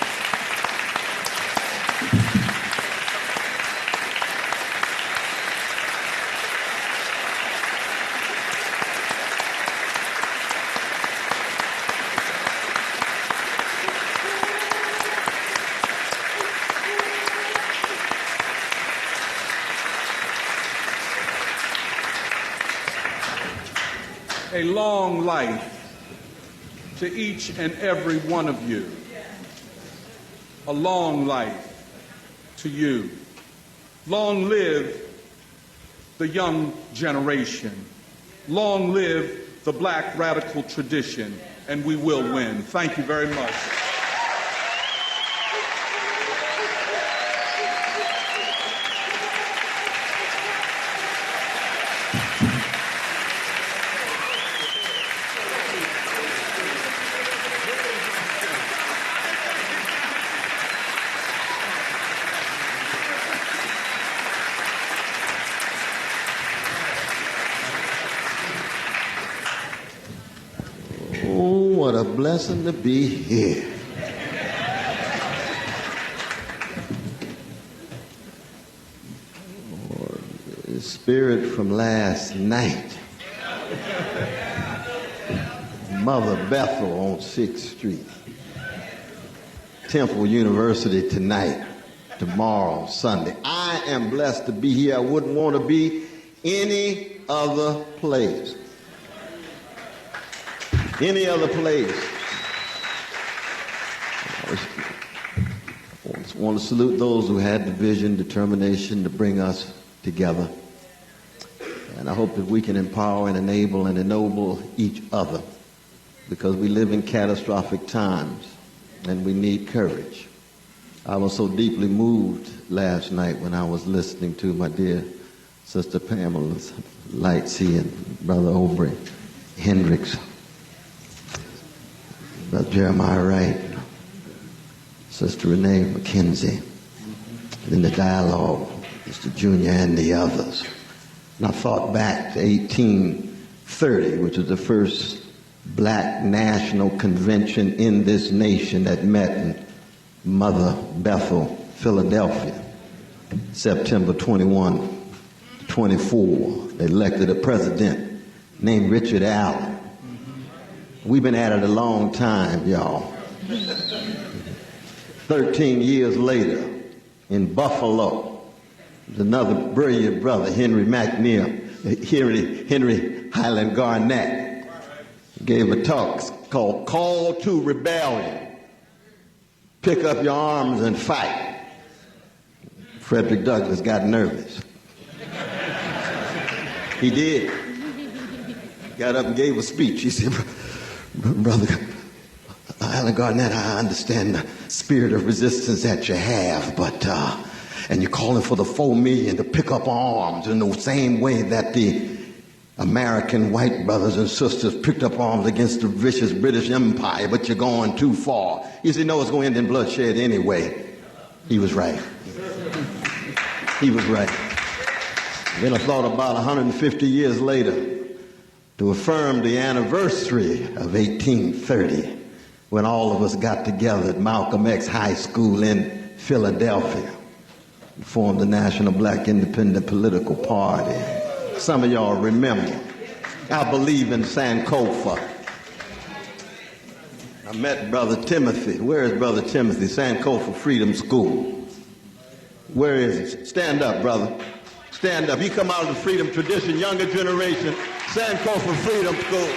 A long life to each and every one of you. A long life to you. Long live the young generation. Long live the black radical tradition, and we will win. Thank you very much. What a blessing to be here. The spirit from last night. Mother Bethel on 6th Street. Temple University tonight, tomorrow, Sunday. I am blessed to be here. I wouldn't want to be any other place. Any other place. I just want to salute those who had the vision, determination to bring us together. And I hope that we can empower and enable and ennoble each other, because we live in catastrophic times and we need courage. I was so deeply moved last night when I was listening to my dear Sister Pamela Lightsey and Brother Aubrey Hendricks, Brother Jeremiah Wright, Sister Renee McKenzie, and in the dialogue, Mr. Junior and the others. And I thought back to 1830, which was the first black national convention in this nation that met in Mother Bethel, Philadelphia. September 21, 24, they elected a president named Richard Allen. We've been at it a long time, y'all. 13 years later, in Buffalo, there's another brilliant brother, Henry Highland Garnett, gave a talk called Call to Rebellion. Pick up your arms and fight. Frederick Douglass got nervous. He did. Got up and gave a speech. He said, Brother Alan Garnett, I understand the spirit of resistance that you have, but and you're calling for the 4 million to pick up arms in the same way that the American white brothers and sisters picked up arms against the vicious British Empire, but you're going too far. You said, no, it's going to end in bloodshed anyway. He was right. He was right. Then I thought about 150 years later, to affirm the anniversary of 1830, when all of us got together at Malcolm X High School in Philadelphia and formed the National Black Independent Political Party. Some of y'all remember. I believe in Sankofa. I met Brother Timothy. Where is Brother Timothy? Sankofa Freedom School. Where is he? Stand up, brother. Stand up. You come out of the freedom tradition, younger generation. Sankofa Freedom School.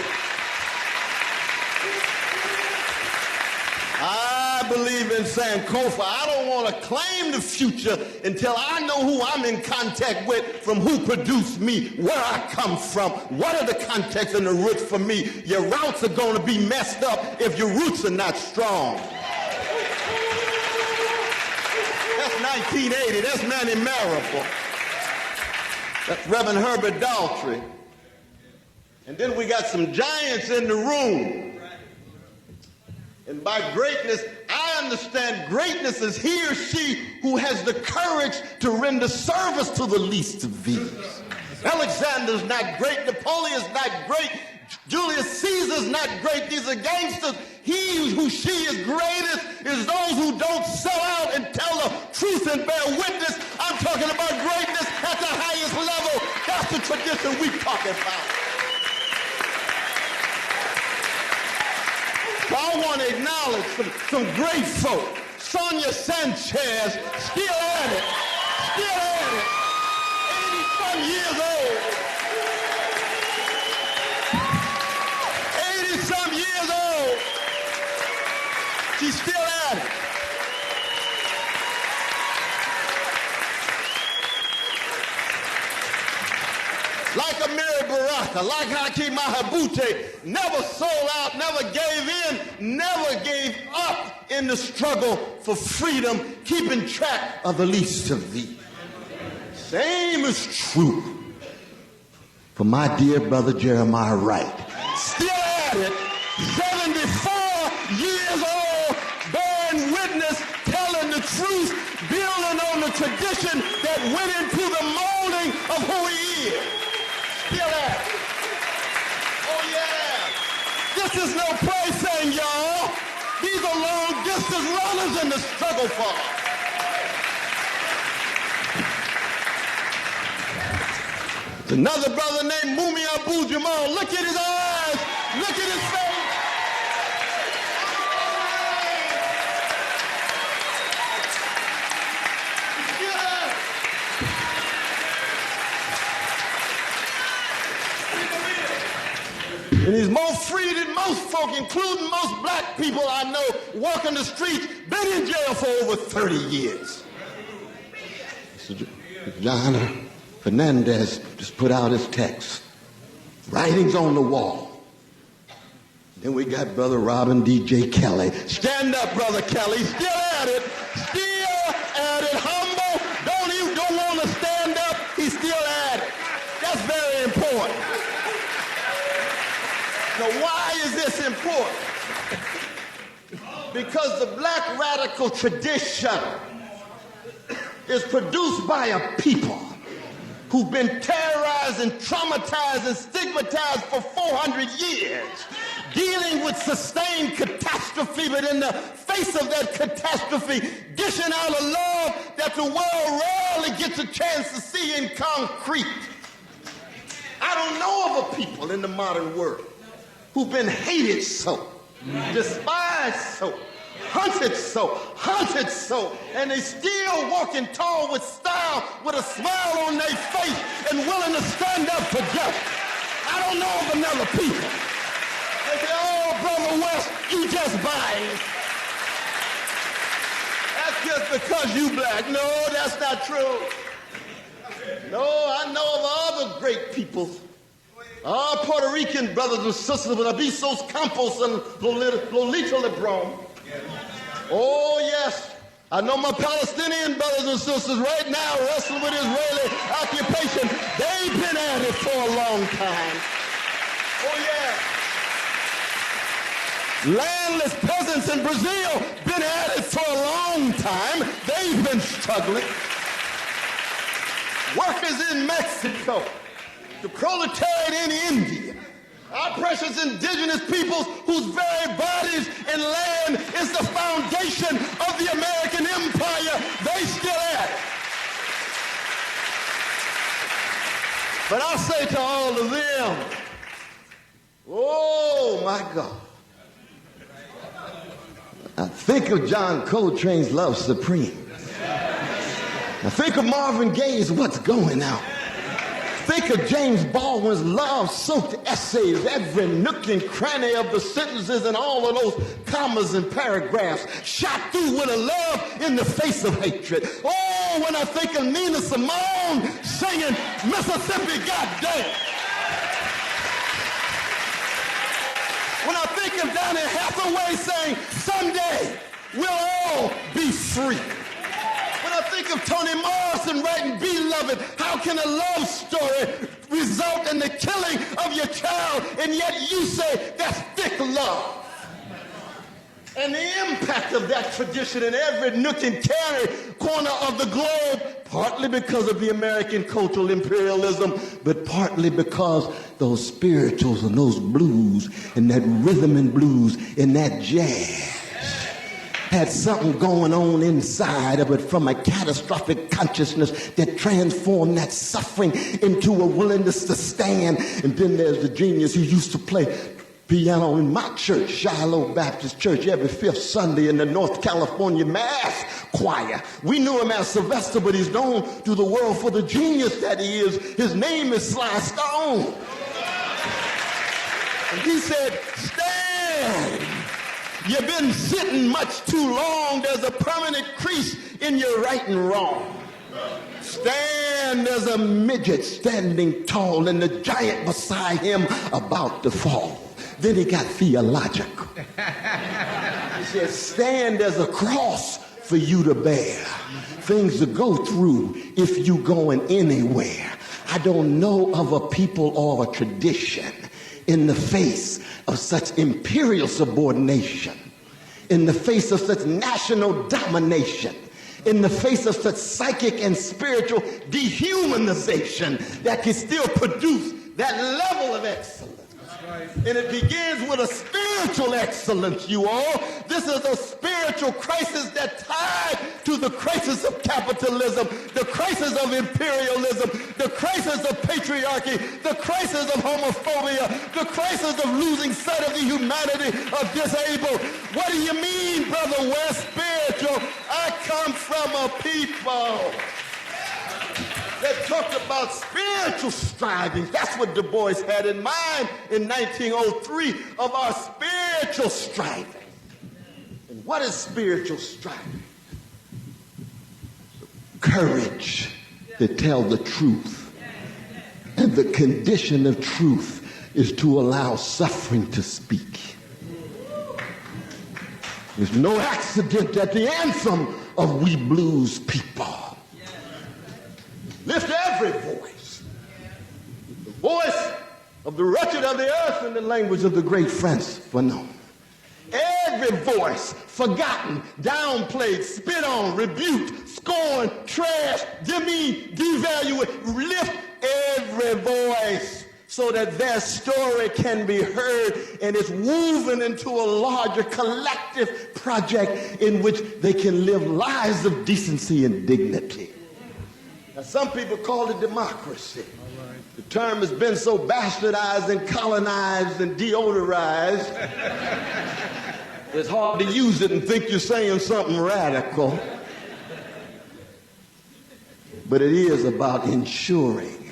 I believe in Sankofa. I don't want to claim the future until I know who I'm in contact with, from who produced me, where I come from, what are the contexts and the roots for me. Your routes are going to be messed up if your roots are not strong. That's 1980. That's Manny Marable. That's Reverend Herbert Daltrey. And then we got some giants in the room. And by greatness, I understand greatness is he or she who has the courage to render service to the least of these. Alexander's not great. Napoleon's not great. Julius Caesar's not great. These are gangsters. He who she is greatest is those who don't sell out and tell the truth and bear witness. I'm talking about greatness at the highest level. That's the tradition we're talking about. I want to acknowledge some great folk. Sonia Sanchez, still at it. Still at it. 80-some years old. 80-some years old. She's still at it. like Amiri Baraka, like Hakeem Mahabute, never sold out, never gave in, never gave up in the struggle for freedom, keeping track of the least of these. Same is true for my dear brother Jeremiah Wright. Still at it, 74 years old, bearing witness, telling the truth, building on the tradition that went into the molding of who he is. Still at it. Oh yeah. This is no plaything, y'all. These are long distance runners in the struggle for. Another brother named Mumi Abu Jamal. Look at his eyes. Look at his face. And he's more free than most folk, including most black people I know, walking the streets, been in jail for over 30 years. John Fernandez just put out his text, writings on the wall. Then we got Brother Robin D.J. Kelly. Stand up, Brother Kelly. Still at it. Still at it. Humble. Don't want to stand up. He's still at it. That's very important. Now, why is this important? Because the black radical tradition is produced by a people who've been terrorized and traumatized and stigmatized for 400 years, dealing with sustained catastrophe, but in the face of that catastrophe, dishing out a love that the world rarely gets a chance to see in concrete. I don't know of a people in the modern world who've been hated so, despised so, hunted so, and they still walking tall with style, with a smile on their face, and willing to stand up for justice. I don't know of another people. They say, oh, Brother West, you just biased. That's just because you black. No, that's not true. No, I know of other great people. Our Puerto Rican brothers and sisters with Abisos Campos and Lolita Lebron. Oh, yes. I know my Palestinian brothers and sisters right now wrestling with Israeli occupation. They've been at it for a long time. Oh, yeah. Landless peasants in Brazil been at it for a long time. They've been struggling. Workers in Mexico, the proletariat in India, our precious indigenous peoples whose very bodies and land is the foundation of the American empire, they still at it. But I say to all of them, oh my God, I think of John Coltrane's Love Supreme. I think of Marvin Gaye's What's Going On. Think of James Baldwin's love-soaked essays, every nook and cranny of the sentences and all of those commas and paragraphs shot through with a love in the face of hatred. Oh, when I think of Nina Simone singing Mississippi Goddamn. When I think of Donny Hathaway saying, someday we'll all be free. When I think of Toni Morrison writing Beloved, how can a love story result in the killing of your child, and yet you say that's thick love? And the impact of that tradition in every nook and corner of the globe, partly because of the American cultural imperialism, but partly because those spirituals and those blues and that rhythm and blues and that jazz had something going on inside of it from a catastrophic consciousness that transformed that suffering into a willingness to stand. And then there's the genius who used to play piano in my church, Shiloh Baptist Church, every fifth Sunday in the North California Mass Choir. We knew him as Sylvester, but he's known to the world for the genius that he is. His name is Sly Stone. And he said, stand. You've been sitting much too long. There's a permanent crease in your right and wrong. Stand as a midget standing tall and the giant beside him about to fall. Then he got theological. He said, stand as a cross for you to bear. Things to go through if you going anywhere. I don't know of a people or a tradition in the face of such imperial subordination, in the face of such national domination, in the face of such psychic and spiritual dehumanization that can still produce that level of excellence. And it begins with a spiritual excellence, you all. This is a spiritual crisis that's tied to the crisis of capitalism, the crisis of imperialism, the crisis of patriarchy, the crisis of homophobia, the crisis of losing sight of the humanity of disabled. What do you mean, brother? We're spiritual. I come from a people that talked about spiritual striving. That's what Du Bois had in mind in 1903 of our spiritual striving. And what is spiritual striving? Courage to tell the truth. And the condition of truth is to allow suffering to speak. There's no accident that the anthem of we blues people lift every voice. The voice of the wretched of the earth in the language of the great Francis Fanon. Every voice forgotten, downplayed, spit on, rebuked, scorned, trashed, demeaned, devalued. Lift every voice so that their story can be heard and it's woven into a larger collective project in which they can live lives of decency and dignity. Now, some people call it democracy. The term has been so bastardized and colonized and deodorized, it's hard to use it and think you're saying something radical. But it is about ensuring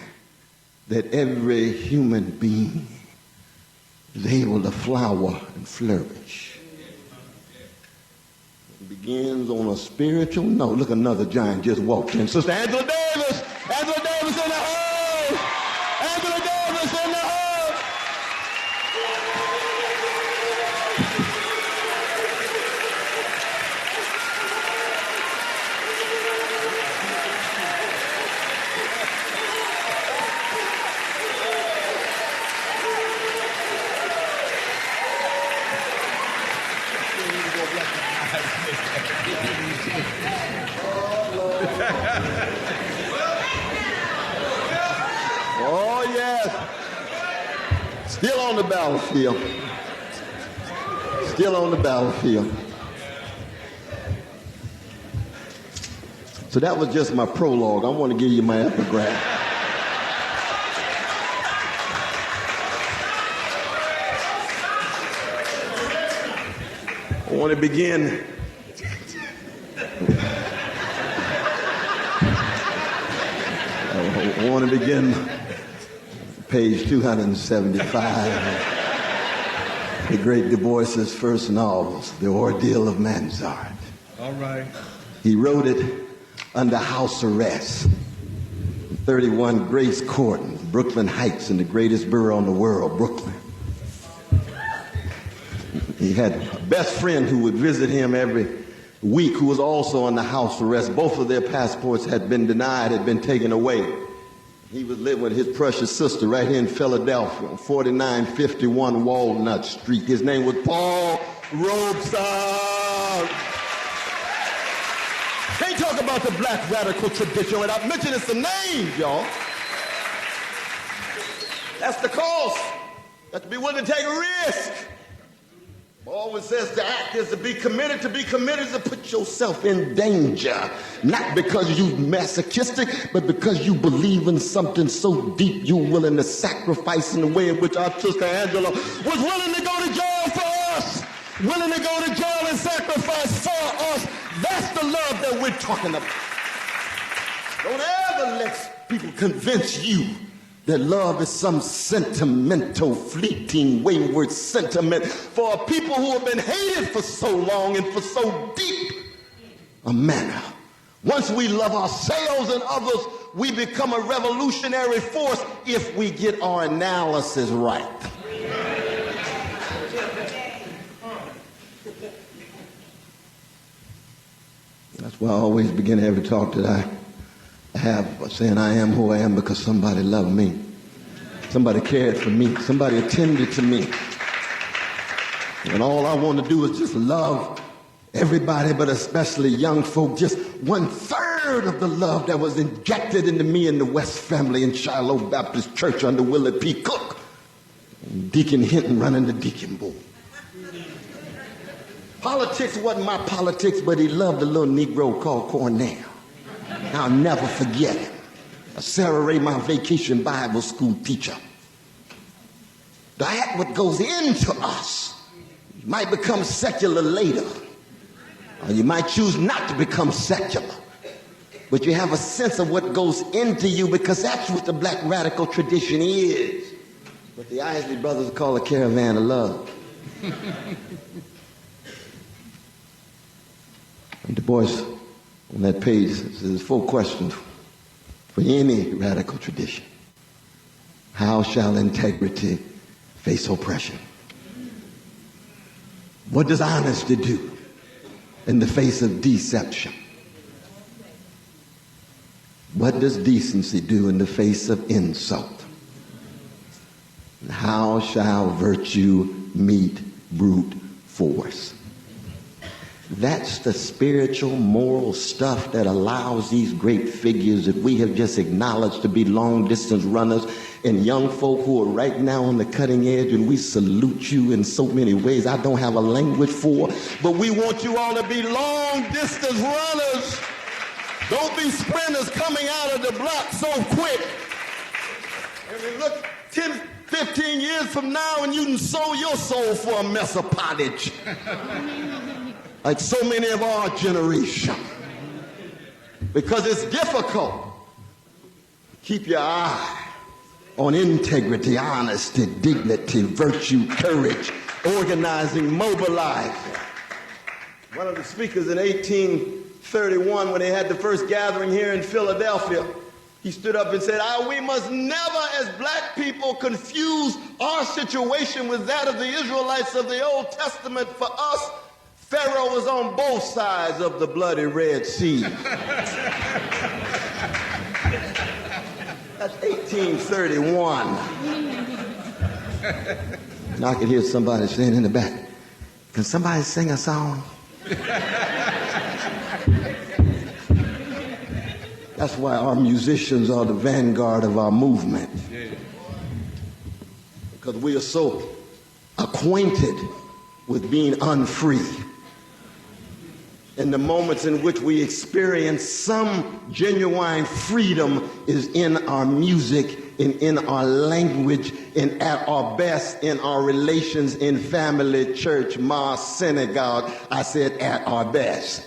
that every human being is able to flower and flourish. Begins on a spiritual note. Look, another giant just walked in. Sister Angela Davis! Angela Davis in the house! Angela Davis in the house! Oh, yes. Still on the battlefield. Still on the battlefield. So that was just my prologue. I want to give you my epigraph. I want to begin page 275, the great Du Bois's first novels, The Ordeal of Mansard. All right. He wrote it under house arrest, 31 Grace Court, Brooklyn Heights, in the greatest borough in the world, Brooklyn. He had a best friend who would visit him every week, who was also under house arrest. Both of their passports had been denied, had been taken away. He was living with his precious sister right here in Philadelphia, 4951 Walnut Street. His name was Paul Robeson. Can't talk about the black radical tradition without mentioning some names, y'all. That's the cost. You have to be willing to take a risk. Always says to act is to be committed. To be committed is to put yourself in danger. Not because you're masochistic, but because you believe in something so deep you're willing to sacrifice in the way in which our sister Angela was willing to go to jail for us. Willing to go to jail and sacrifice for us. That's the love that we're talking about. Don't ever let people convince you that love is some sentimental, fleeting, wayward sentiment for a people who have been hated for so long and for so deep a manner. Once we love ourselves and others, we become a revolutionary force if we get our analysis right. That's why I always begin every talk that I have by saying I am who I am because somebody loved me. Somebody cared for me. Somebody attended to me. And all I want to do is just love everybody, but especially young folk. Just 1/3 of the love that was injected into me in the West family in Shiloh Baptist Church under Willie P. Cook. And Deacon Hinton running the deacon board. Politics wasn't my politics, but he loved a little Negro called Cornell. I'll never forget him. Sarah Ray, my vacation Bible school teacher. That's what goes into us. You might become secular later, or you might choose not to become secular. But you have a sense of what goes into you because that's what the black radical tradition is. What the Isley brothers call a caravan of love. And Du Bois, on that page, says 4 questions for any radical tradition. How shall integrity face oppression? What does honesty do in the face of deception? What does decency do in the face of insult? And how shall virtue meet brute force? That's the spiritual, moral stuff that allows these great figures that we have just acknowledged to be long-distance runners and young folk who are right now on the cutting edge, and we salute you in so many ways I don't have a language for, but we want you all to be long-distance runners. Don't be sprinters coming out of the block so quick. And we look 10, 15 years from now and you can sow your soul for a mess of pottage. Like so many of our generation. Because it's difficult. Keep your eye on integrity, honesty, dignity, virtue, courage, organizing, mobilizing. One of the speakers in 1831, when they had the first gathering here in Philadelphia, he stood up and said, we must never as black people confuse our situation with that of the Israelites of the Old Testament. For us, Pharaoh was on both sides of the bloody Red Sea. That's 1831. Now I can hear somebody saying in the back, can somebody sing a song? That's why our musicians are the vanguard of our movement. Because we are so acquainted with being unfree. And the moments in which we experience some genuine freedom is in our music and in our language and at our best in our relations in family, church, mosque, synagogue. I said at our best.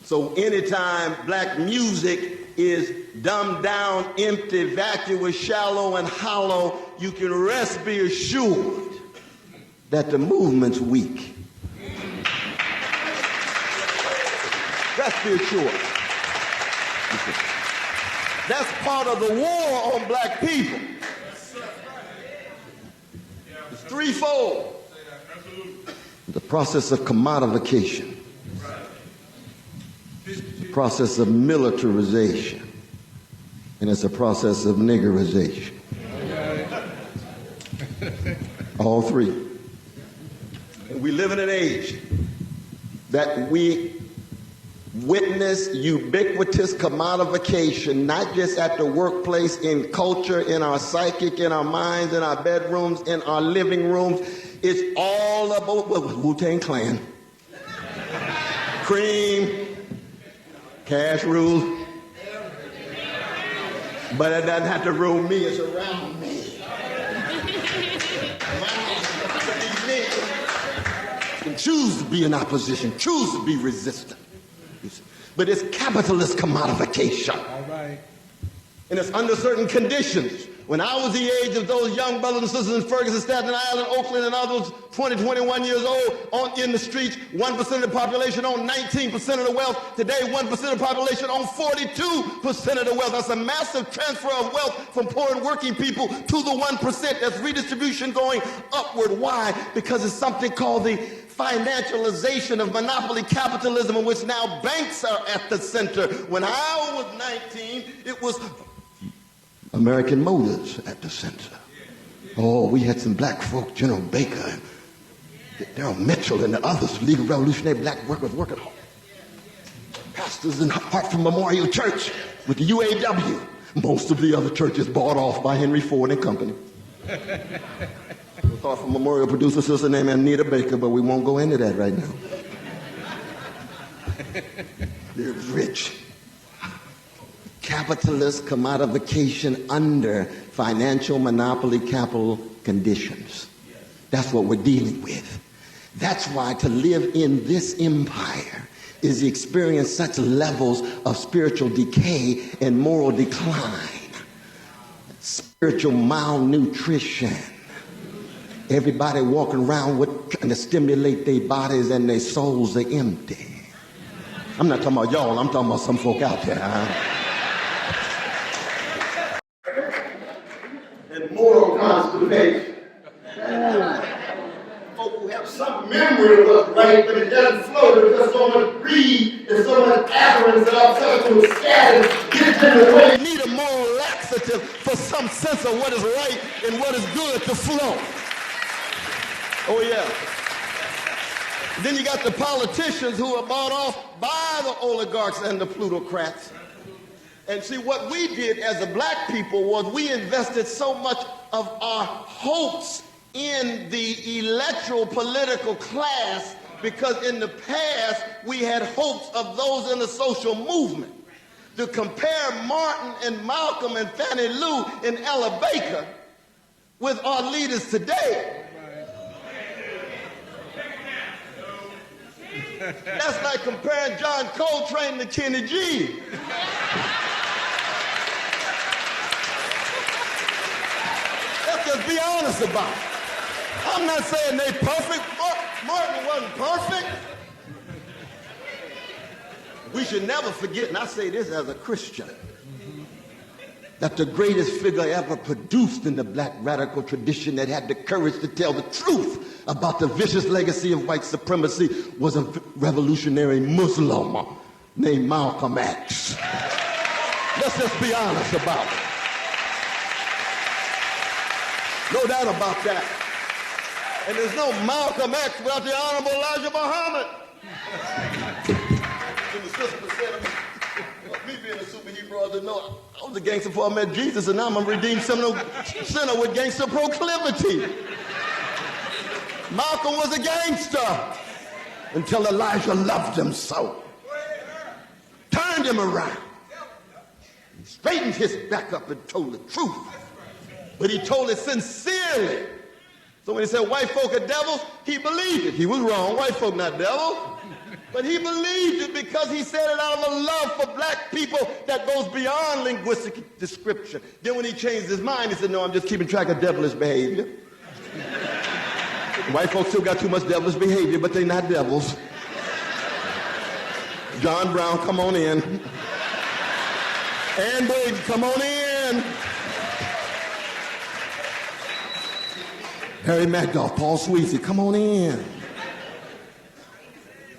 So anytime black music is dumbed down, empty, vacuous, shallow, and hollow, you can rest be assured that the movement's weak. Rest be assured. That's part of the war on black people. It's threefold. The process of commodification. The process of militarization. And it's a process of niggerization. All three. And we live in an age that we witness ubiquitous commodification, not just at the workplace, in culture, in our psychic, in our minds, in our bedrooms, in our living rooms. It's all about Wu-Tang Clan. Cream, cash rules. But it doesn't have to rule me, it's around me. And choose to be in opposition, choose to be resistant. But it's capitalist commodification. All right. And it's under certain conditions. When I was the age of those young brothers and sisters in Ferguson, Staten Island, Oakland, and others, 20, 21 years old, in the streets, 1% of the population owned 19% of the wealth. Today, 1% of the population own 42% of the wealth. That's a massive transfer of wealth from poor and working people to the 1%. That's redistribution going upward. Why? Because it's something called the financialization of monopoly capitalism, in which now banks are at the center. When I was 19, it was American Motors at the center. Oh, we had some black folk, General Baker, Darrell Mitchell, and the others, League of Revolutionary Black Workers, working hard. Pastors in Hartford Memorial Church with the UAW. Most of the other churches bought off by Henry Ford and Company. Hartford Memorial produced a sister named Anita Baker, but we won't go into that right now. They're rich. Capitalist commodification under financial monopoly capital conditions. That's what we're dealing with. That's why to live in this empire is to experience such levels of spiritual decay and moral decline, spiritual malnutrition. Everybody walking around trying to stimulate their bodies and their souls are empty. I'm not talking about y'all, I'm talking about some folk out there. And moral constipation. Folk who have some memory of what's right, but it doesn't flow. There's just so much greed and so much avarice that all sorts of status gets in the way. You need a moral laxative for some sense of what is right and what is good to flow. Oh, yeah. Then you got the politicians who are bought off by the oligarchs and the plutocrats. And see, what we did as a black people was we invested so much of our hopes in the electoral political class because in the past we had hopes of those in the social movement. To compare Martin and Malcolm and Fannie Lou and Ella Baker with our leaders today, that's like comparing John Coltrane to Kenny G. Let's just be honest about it. I'm not saying they're perfect. Martin wasn't perfect. We should never forget, and I say this as a Christian, that the greatest figure ever produced in the black radical tradition that had the courage to tell the truth about the vicious legacy of white supremacy was a revolutionary Muslim named Malcolm X. Let's just be honest about it. No doubt about that. And there's no Malcolm X without the Honorable Elijah Muhammad. And the sister said, me being a superhero, I didn't know I was a gangster before I met Jesus, and now I'm a redeemed sinner with gangster proclivity. Malcolm was a gangster until Elijah loved him so. Turned him around. Straightened his back up and told the truth. But he told it sincerely. So when he said white folk are devils, he believed it. He was wrong. White folk not devils. But he believed it because he said it out of a love for black people that goes beyond linguistic description. Then when he changed his mind, he said, no, I'm just keeping track of devilish behavior. White folks still got too much devilish behavior, but they're not devils. John Brown, come on in. Ann Boyd, come on in. Harry Magdoff, Paul Sweezy, come on in.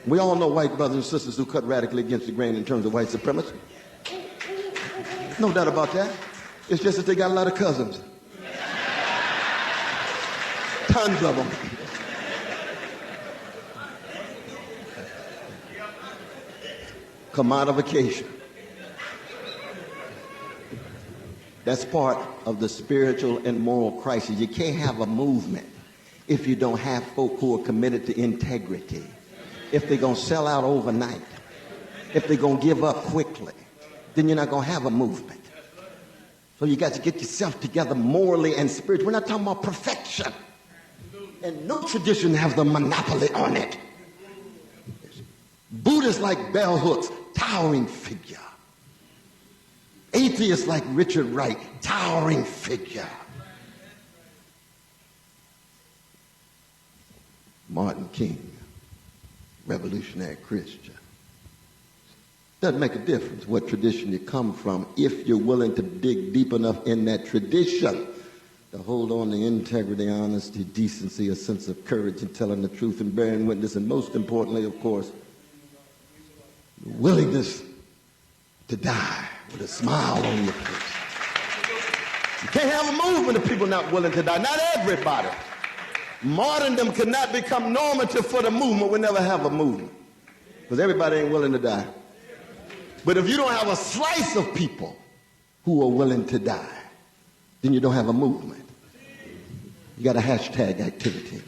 We all know white brothers and sisters who cut radically against the grain in terms of white supremacy. No doubt about that. It's just that they got a lot of cousins. Tons of them. Commodification. That's part of the spiritual and moral crisis. You can't have a movement if you don't have folk who are committed to integrity. If they're going to sell out overnight, if they're going to give up quickly, then you're not going to have a movement. So you got to get yourself together morally and spiritually. We're not talking about perfection. And no tradition has the monopoly on it. Buddhists like bell hooks, towering figure. Atheists like Richard Wright, towering figure. Martin King, revolutionary Christian. Doesn't make a difference what tradition you come from if you're willing to dig deep enough in that tradition to hold on to integrity, honesty, decency, a sense of courage in telling the truth and bearing witness, and most importantly, of course, the willingness to die with a smile on your face. You can't have a movement of people not willing to die. Not everybody. Martyrdom cannot become normative for the movement. We never have a movement because everybody ain't willing to die. But if you don't have a slice of people who are willing to die, then you don't have a movement. You got a hashtag activity.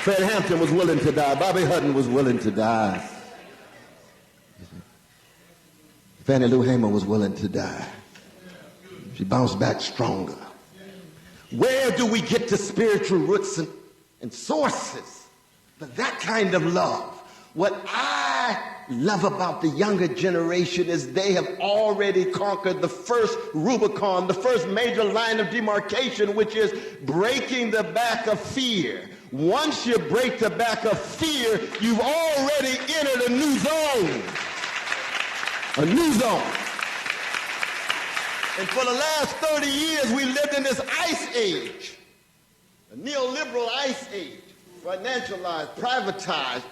Fred Hampton was willing to die. Bobby Hutton was willing to die. Fannie Lou Hamer was willing to die. She bounced back stronger. Where do we get the spiritual roots and sources for that kind of love? What I love about the younger generation is they have already conquered the first Rubicon, the first major line of demarcation, which is breaking the back of fear. Once you break the back of fear, you've already entered a new zone. A new zone. And for the last 30 years, we lived in this ice age, a neoliberal ice age, financialized, privatized,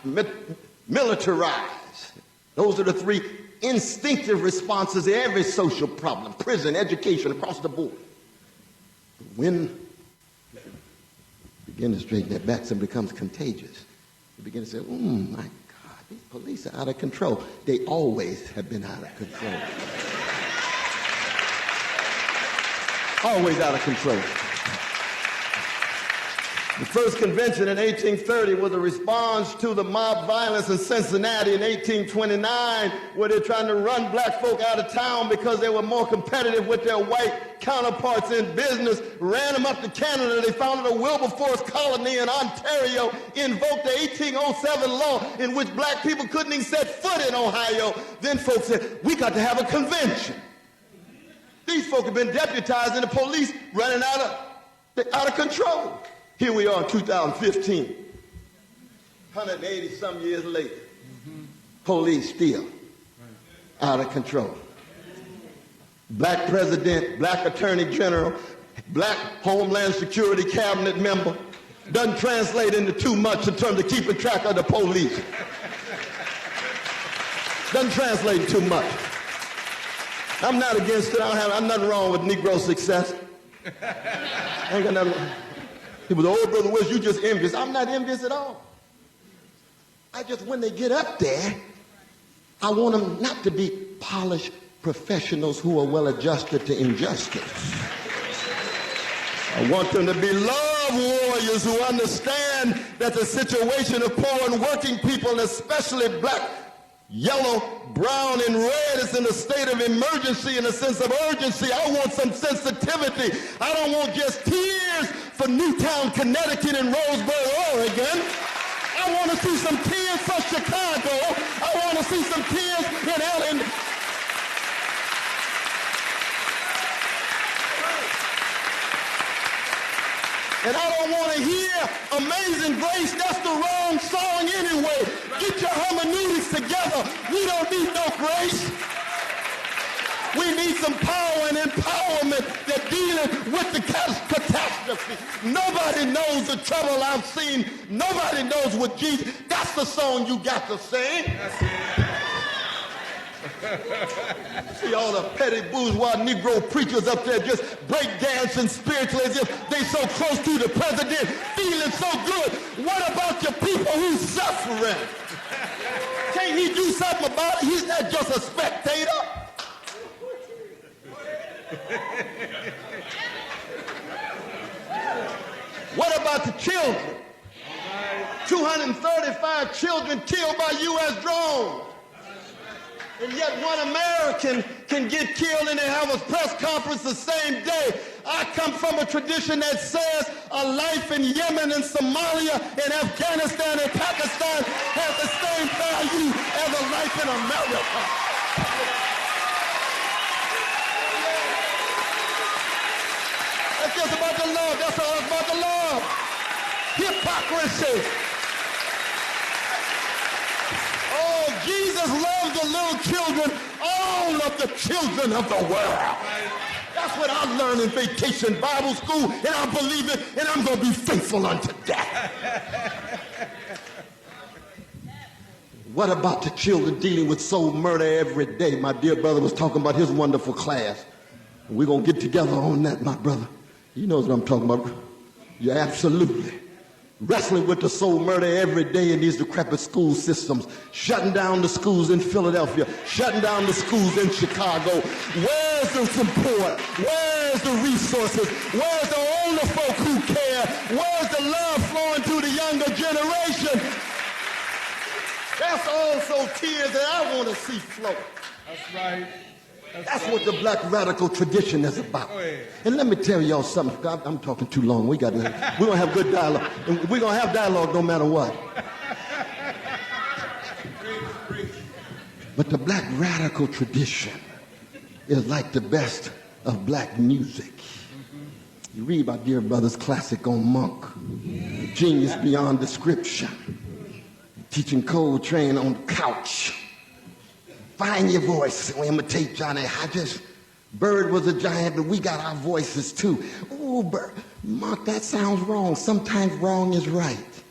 militarized. Those are the three instinctive responses to every social problem, prison, education, across the board. When you begin to straighten their backs and becomes contagious, you begin to say, my God, these police are out of control. They always have been out of control. Always out of control. The first convention in 1830 was a response to the mob violence in Cincinnati in 1829, where they're trying to run black folk out of town because they were more competitive with their white counterparts in business, ran them up to Canada. They founded a Wilberforce colony in Ontario, invoked the 1807 law in which black people couldn't even set foot in Ohio. Then folks said, we got to have a convention. These folk have been deputized and the police running out of control. Here we are in 2015, 180 some years later. Police still out of control. Black president, black attorney general, black Homeland Security cabinet member doesn't translate into too much in terms of keeping track of the police. Doesn't translate too much. I'm not against it. I'm nothing wrong with Negro success. I ain't got nothing. People say, oh, Brother West, you just envious. I'm not envious at all. I just, when they get up there, I want them not to be polished professionals who are well adjusted to injustice. I want them to be love warriors who understand that the situation of poor and working people, especially black, yellow, brown, and red is in a state of emergency and a sense of urgency. I want some sensitivity. I don't want just tears for Newtown, Connecticut, and Roseburg, Oregon. I want to see some tears for Chicago. I want to see some tears in Ellen. And I don't want to hear Amazing Grace. That's the wrong song anyway. Get your hermeneutics together. We don't need no grace. We need some power and empowerment that dealing with the catastrophe. Nobody knows the trouble I've seen. Nobody knows what Jesus. That's the song you got to sing. See all the petty bourgeois Negro preachers up there just break dancing spiritually as if they so close to the president, feeling so good. What about your people who's suffering? Can't he do something about it? He's not just a spectator. What about the children? 235 children killed by U.S. drones. And yet one American can get killed and they have a press conference the same day. I come from a tradition that says a life in Yemen and Somalia and Afghanistan and Pakistan has the same life in America. That's just about the love. That's all it's about, the love. Hypocrisy. Oh, Jesus loved the little children, all of the children of the world. That's what I learned in Vacation Bible School, and I believe it, and I'm going to be faithful unto death. What about the children dealing with soul murder every day? My dear brother was talking about his wonderful class. We're going to get together on that, my brother. You know what I'm talking about. You're absolutely wrestling with the soul murder every day in these decrepit school systems, shutting down the schools in Philadelphia, shutting down the schools in Chicago. Where's the support? Where's the resources? Where's the older folk who care? Where's the love flowing to the younger generation? That's also tears that I want to see flow. That's right. That's what the black radical tradition is about. And let me tell y'all something. I'm talking too long. We're going to have good dialogue. And we're going to have dialogue no matter what. But the black radical tradition is like the best of black music. You read my dear brother's classic on Monk, Genius Beyond Description, teaching Coltrane on the couch. Find your voice. We imitate Johnny Hodges. Bird was a giant, but we got our voices too. Oh, Bird, Monk, that sounds wrong. Sometimes wrong is right.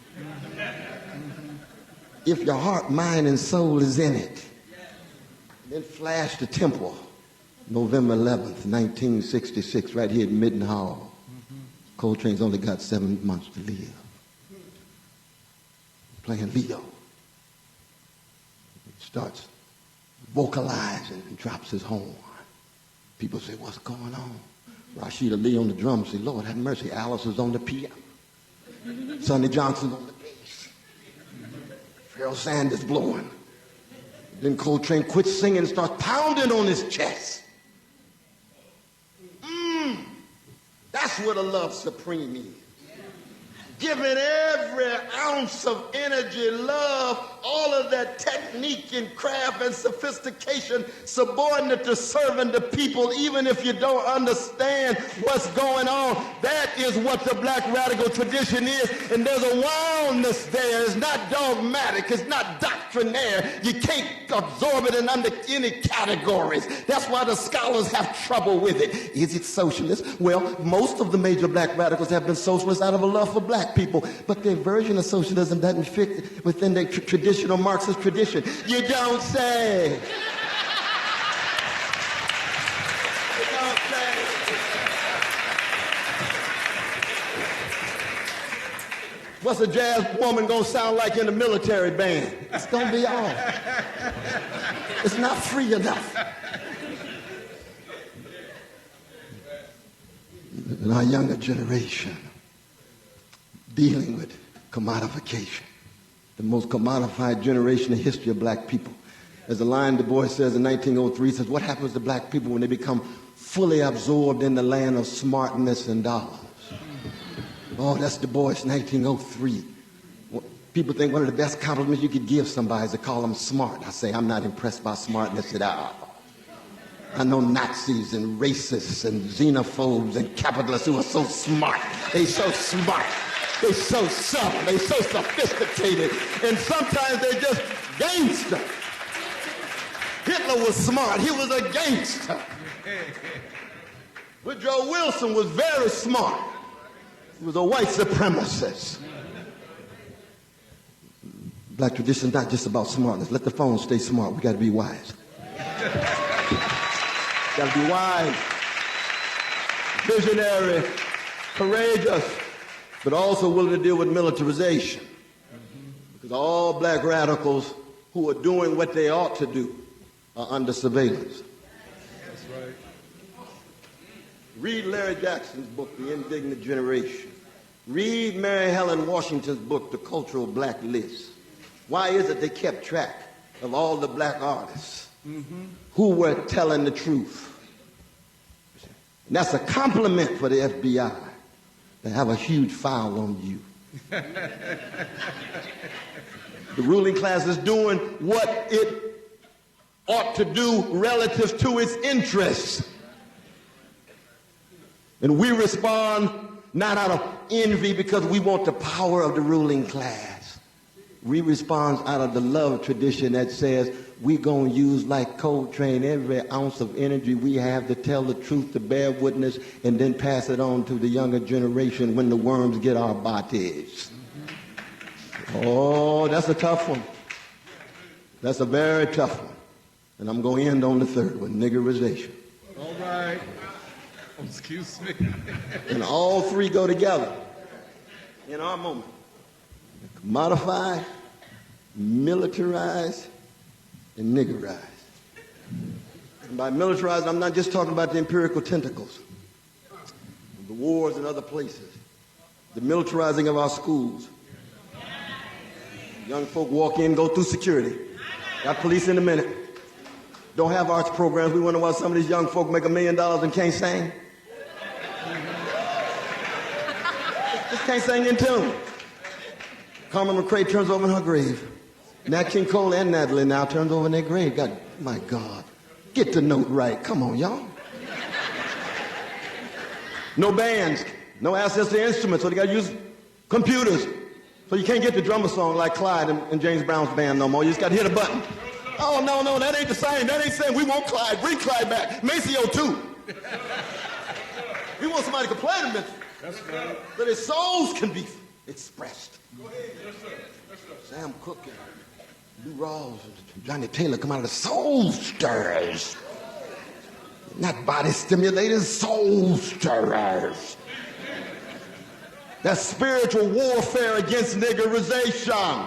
If your heart, mind, and soul is in it. Then flash the temple, November 11th, 1966, right here at Midden Hall. Coltrane's only got 7 months to live. Playing Leo. Starts vocalizing and drops his horn. People say, what's going on? Rashida Lee on the drums say, Lord have mercy. Alice is on the piano. Sonny Johnson on the bass. Pharoah Sanders blowing. Then Coltrane quits singing and starts pounding on his chest. That's what a love supreme is. Giving every ounce of energy, love, all of that technique and craft and sophistication subordinate to serving the people, even if you don't understand what's going on. That is what the black radical tradition is. And there's a wildness there. It's not dogmatic. It's not doctrinaire. You can't absorb it in under any categories. That's why the scholars have trouble with it. Is it socialist? Well, most of the major black radicals have been socialists out of a love for black people, but their version of socialism doesn't fit within the traditional Marxist tradition. You don't say. You don't say. What's a jazz woman gonna sound like in a military band? It's gonna be off. It's not free enough. In our younger generation, dealing with commodification, the most commodified generation in the history of black people. As a line Du Bois says in 1903, says, what happens to black people when they become fully absorbed in the land of smartness and dollars? Oh, that's Du Bois, 1903. People think one of the best compliments you could give somebody is to call them smart. I say, I'm not impressed by smartness at all. I know Nazis and racists and xenophobes and capitalists who are so smart. They so smart. They're so subtle. They're so sophisticated. And sometimes they're just gangster. Hitler was smart. He was a gangster. Woodrow Wilson was very smart. He was a white supremacist. Black tradition is not just about smartness. Let the phone stay smart. We got to be wise. Got to be wise, visionary, courageous, but also willing to deal with militarization. Because all black radicals who are doing what they ought to do are under surveillance. That's right. Read Larry Jackson's book, The Indignant Generation. Read Mary Helen Washington's book, The Cultural Black List. Why is it they kept track of all the black artists who were telling the truth? And that's a compliment for the FBI to have a huge file on you. The ruling class is doing what it ought to do relative to its interests. And we respond not out of envy because we want the power of the ruling class. We respond out of the love tradition that says we're going to use, like Coltrane, every ounce of energy we have to tell the truth, to bear witness, and then pass it on to the younger generation when the worms get our bodies. Oh, that's a tough one. That's a very tough one. And I'm going to end on the third one, niggerization. All right. Oh, excuse me. And all three go together in our moment. Commodify, militarize, and niggerize. And by militarized, I'm not just talking about the empirical tentacles, the wars in other places, the militarizing of our schools. Young folk walk in, go through security. Got police in a minute. Don't have arts programs. We wonder why some of these young folk make $1 million and can't sing. Just can't sing in tune. Carmen McRae turns over in her grave. Nat King Cole and Natalie now turns over in their grave. God, my God. Get the note right. Come on, y'all. No bands. No access to instruments, so they got to use computers. So you can't get the drummer song like Clyde and James Brown's band no more. You just got to hit a button. Oh, no, that ain't the same. That ain't saying we want Clyde. Bring Clyde back. Maceo, too. We want somebody to play the minstrel. That's right. So their souls can be expressed. Go ahead. Yes, sir. Yes, sir. Sam Cooke and Lou Rawls and Johnny Taylor come out of the soul stirrers. Not body stimulators, soul stirrers. That's spiritual warfare against niggerization.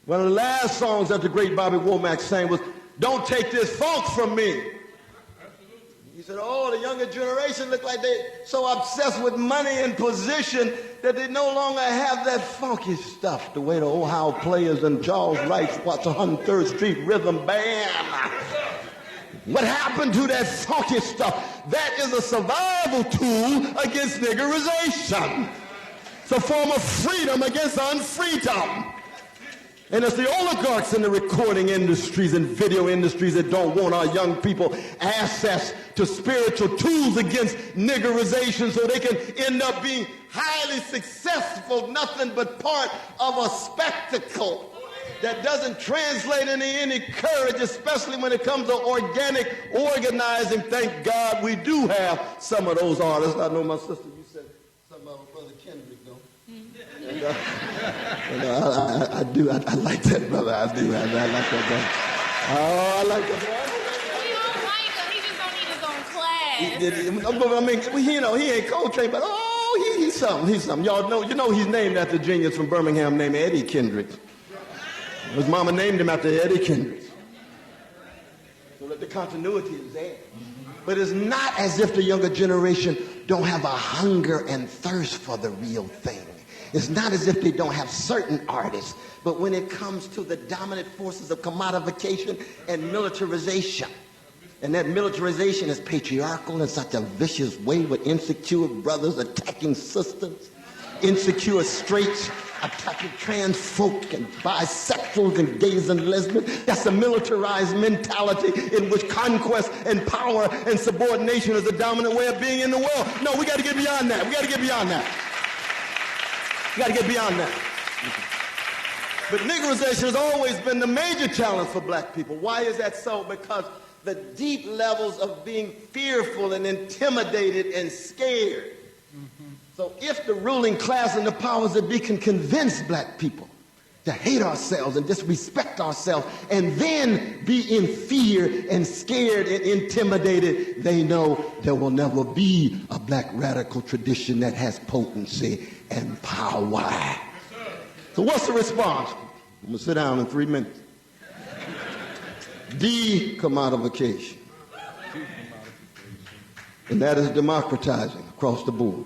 One of the last songs that the great Bobby Womack sang was, "Don't take this funk from me." He said, oh, the younger generation look like they're so obsessed with money and position that they no longer have that funky stuff, the way the Ohio Players and Charles Wright's Watts 103rd Street Rhythm Band. What happened to that funky stuff? That is a survival tool against niggerization. It's a form of freedom against unfreedom. And it's the oligarchs in the recording industries and video industries that don't want our young people access to spiritual tools against niggerization so they can end up being highly successful, nothing but part of a spectacle that doesn't translate into any courage, especially when it comes to organic organizing. Thank God we do have some of those artists. I know my sister, you said something about Brother Kendrick, though. I do. I like that brother. I do. I like that brother. Oh, I like that brother. We don't like him. He just don't need his own class. I mean, he ain't Coltrane, but he's something. He's something. Y'all know, he's named after a genius from Birmingham named Eddie Kendrick. His mama named him after Eddie Kendrick. So that the continuity is there. But it's not as if the younger generation don't have a hunger and thirst for the real thing. It's not as if they don't have certain artists, but when it comes to the dominant forces of commodification and militarization, and that militarization is patriarchal in such a vicious way with insecure brothers attacking sisters, insecure straights attacking trans folk and bisexuals and gays and lesbians. That's a militarized mentality in which conquest and power and subordination is the dominant way of being in the world. No, we got to get beyond that. We got to get beyond that. We got to get beyond that. But niggerization has always been the major challenge for black people. Why is that so? Because the deep levels of being fearful and intimidated and scared. So if the ruling class and the powers that be can convince black people to hate ourselves and disrespect ourselves and then be in fear and scared and intimidated, they know there will never be a black radical tradition that has potency and power. So what's the response? I'm going to sit down in 3 minutes. Decommodification. And that is democratizing across the board.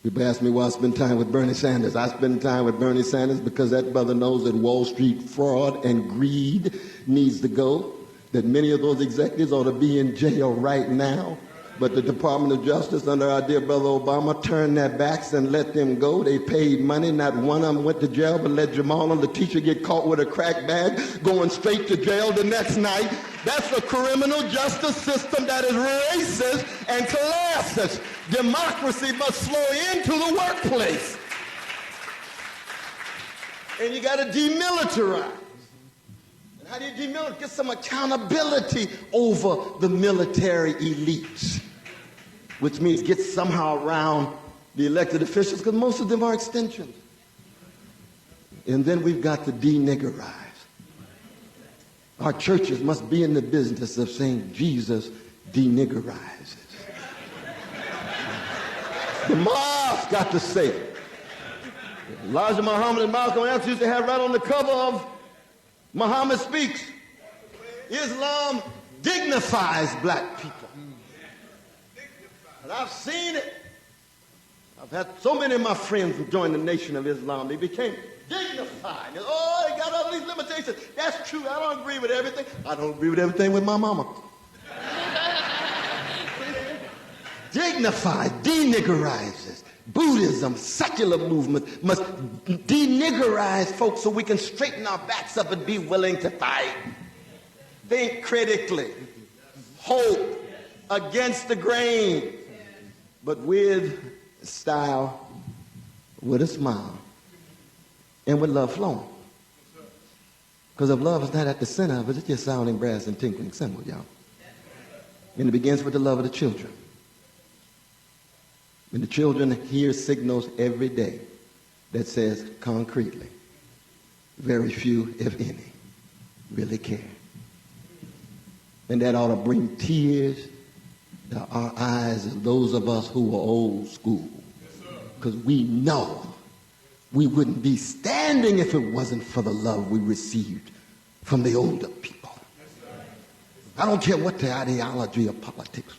People ask me why I spend time with Bernie Sanders. I spend time with Bernie Sanders because that brother knows that Wall Street fraud and greed needs to go, that many of those executives ought to be in jail right now, But the Department of Justice under our dear brother Obama turned their backs and let them go. They paid money. Not one of them went to jail, but let Jamal and the teacher get caught with a crack bag, going straight to jail the next night. That's a criminal justice system that is racist and classist. Democracy must flow into the workplace. And you got to demilitarize. And how do you demilitarize? Get some accountability over the military elites, which means get somehow around the elected officials, because most of them are extensions. And then we've got to deniggerize. Our churches must be in the business of saying Jesus deniggerizes. The mosque got to say it. Elijah Muhammad and Malcolm X used to have right on the cover of Muhammad Speaks, Islam dignifies black people. And I've seen it. I've had so many of my friends who joined the Nation of Islam. They became dignified. And, oh, they got all these limitations. That's true. I don't agree with everything. I don't agree with everything with my mama. Dignified, deniggerizes. Buddhism, secular movement must deniggerize folks so we can straighten our backs up and be willing to fight. Think critically. Hope against the grain, but with style, with a smile, and with love flowing. Because if love is not at the center of it, it's just sounding brass and tinkling cymbal, y'all. And it begins with the love of the children. And the children hear signals every day that says concretely, very few, if any, really care. And that ought to bring tears to our eyes of those of us who are old school. Because we know we wouldn't be standing if it wasn't for the love we received from the older people. I don't care what the ideology of politics.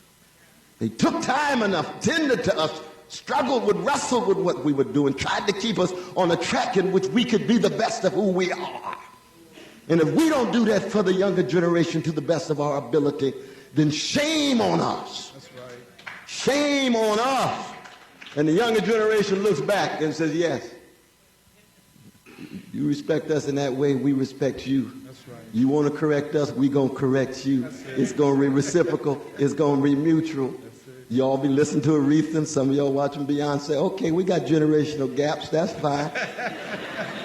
They took time enough, tended to us, struggled with, wrestled with what we were doing, tried to keep us on a track in which we could be the best of who we are. And if we don't do that for the younger generation to the best of our ability, then shame on us. That's right. Shame on us. And the younger generation looks back and says, yes, you respect us in that way, we respect you. That's right. You want to correct us, we going to correct you. It's going to be reciprocal. It's going to be mutual. Y'all be listening to Aretha, some of y'all watching Beyonce. Okay, we got generational gaps, that's fine.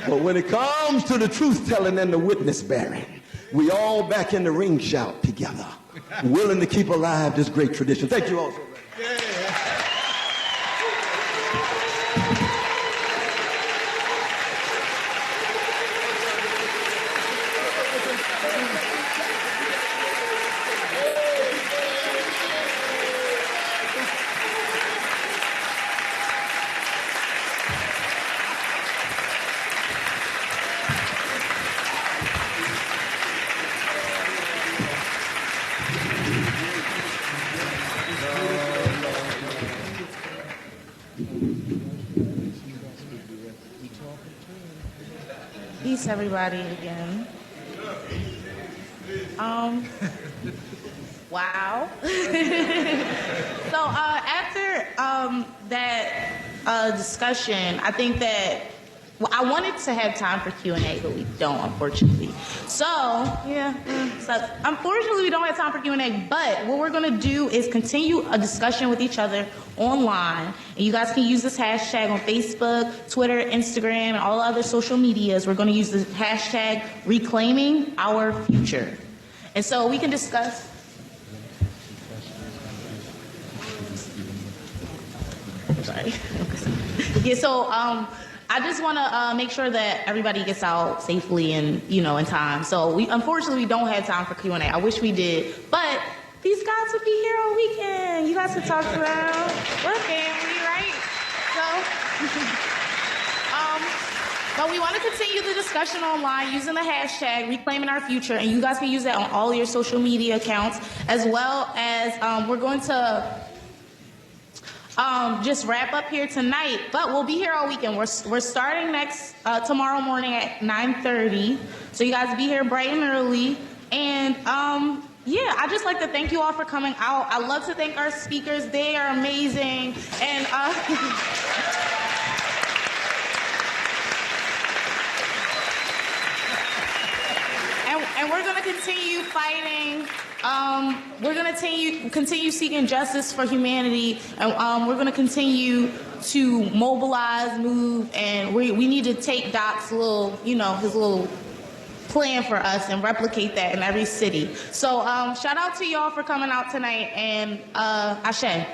But when it comes to the truth-telling and the witness-bearing, we all back in the ring shout together, willing to keep alive this great tradition. Thank you all so much. Peace, everybody, again. Wow. So after that discussion, I think that I wanted to have time for Q&A, but we don't, unfortunately. So, so unfortunately, we don't have time for Q&A, but what we're going to do is continue a discussion with each other online. And you guys can use this hashtag on Facebook, Twitter, Instagram, and all other social medias. We're going to use the hashtag Reclaiming Our Future. And so we can discuss. Sorry. Yeah, so I just want to make sure that everybody gets out safely and, in time. So unfortunately, we don't have time for Q&A. I wish we did. But these guys would be here all weekend. You guys could talk to them. We're family, right? But we want to continue the discussion online using the hashtag Reclaiming Our Future. And you guys can use that on all your social media accounts, as well as we're going to just wrap up here tonight, but we'll be here all weekend. We're starting tomorrow morning at 9:30. So you guys be here bright and early. And Yeah, I'd just like to thank you all for coming out. I'd love to thank our speakers. They are amazing. And and we're going to continue fighting. We're going to continue seeking justice for humanity. And we're going to continue to mobilize, move, and we need to take Doc's little, his little plan for us and replicate that in every city. So shout out to y'all for coming out tonight, and Ashe.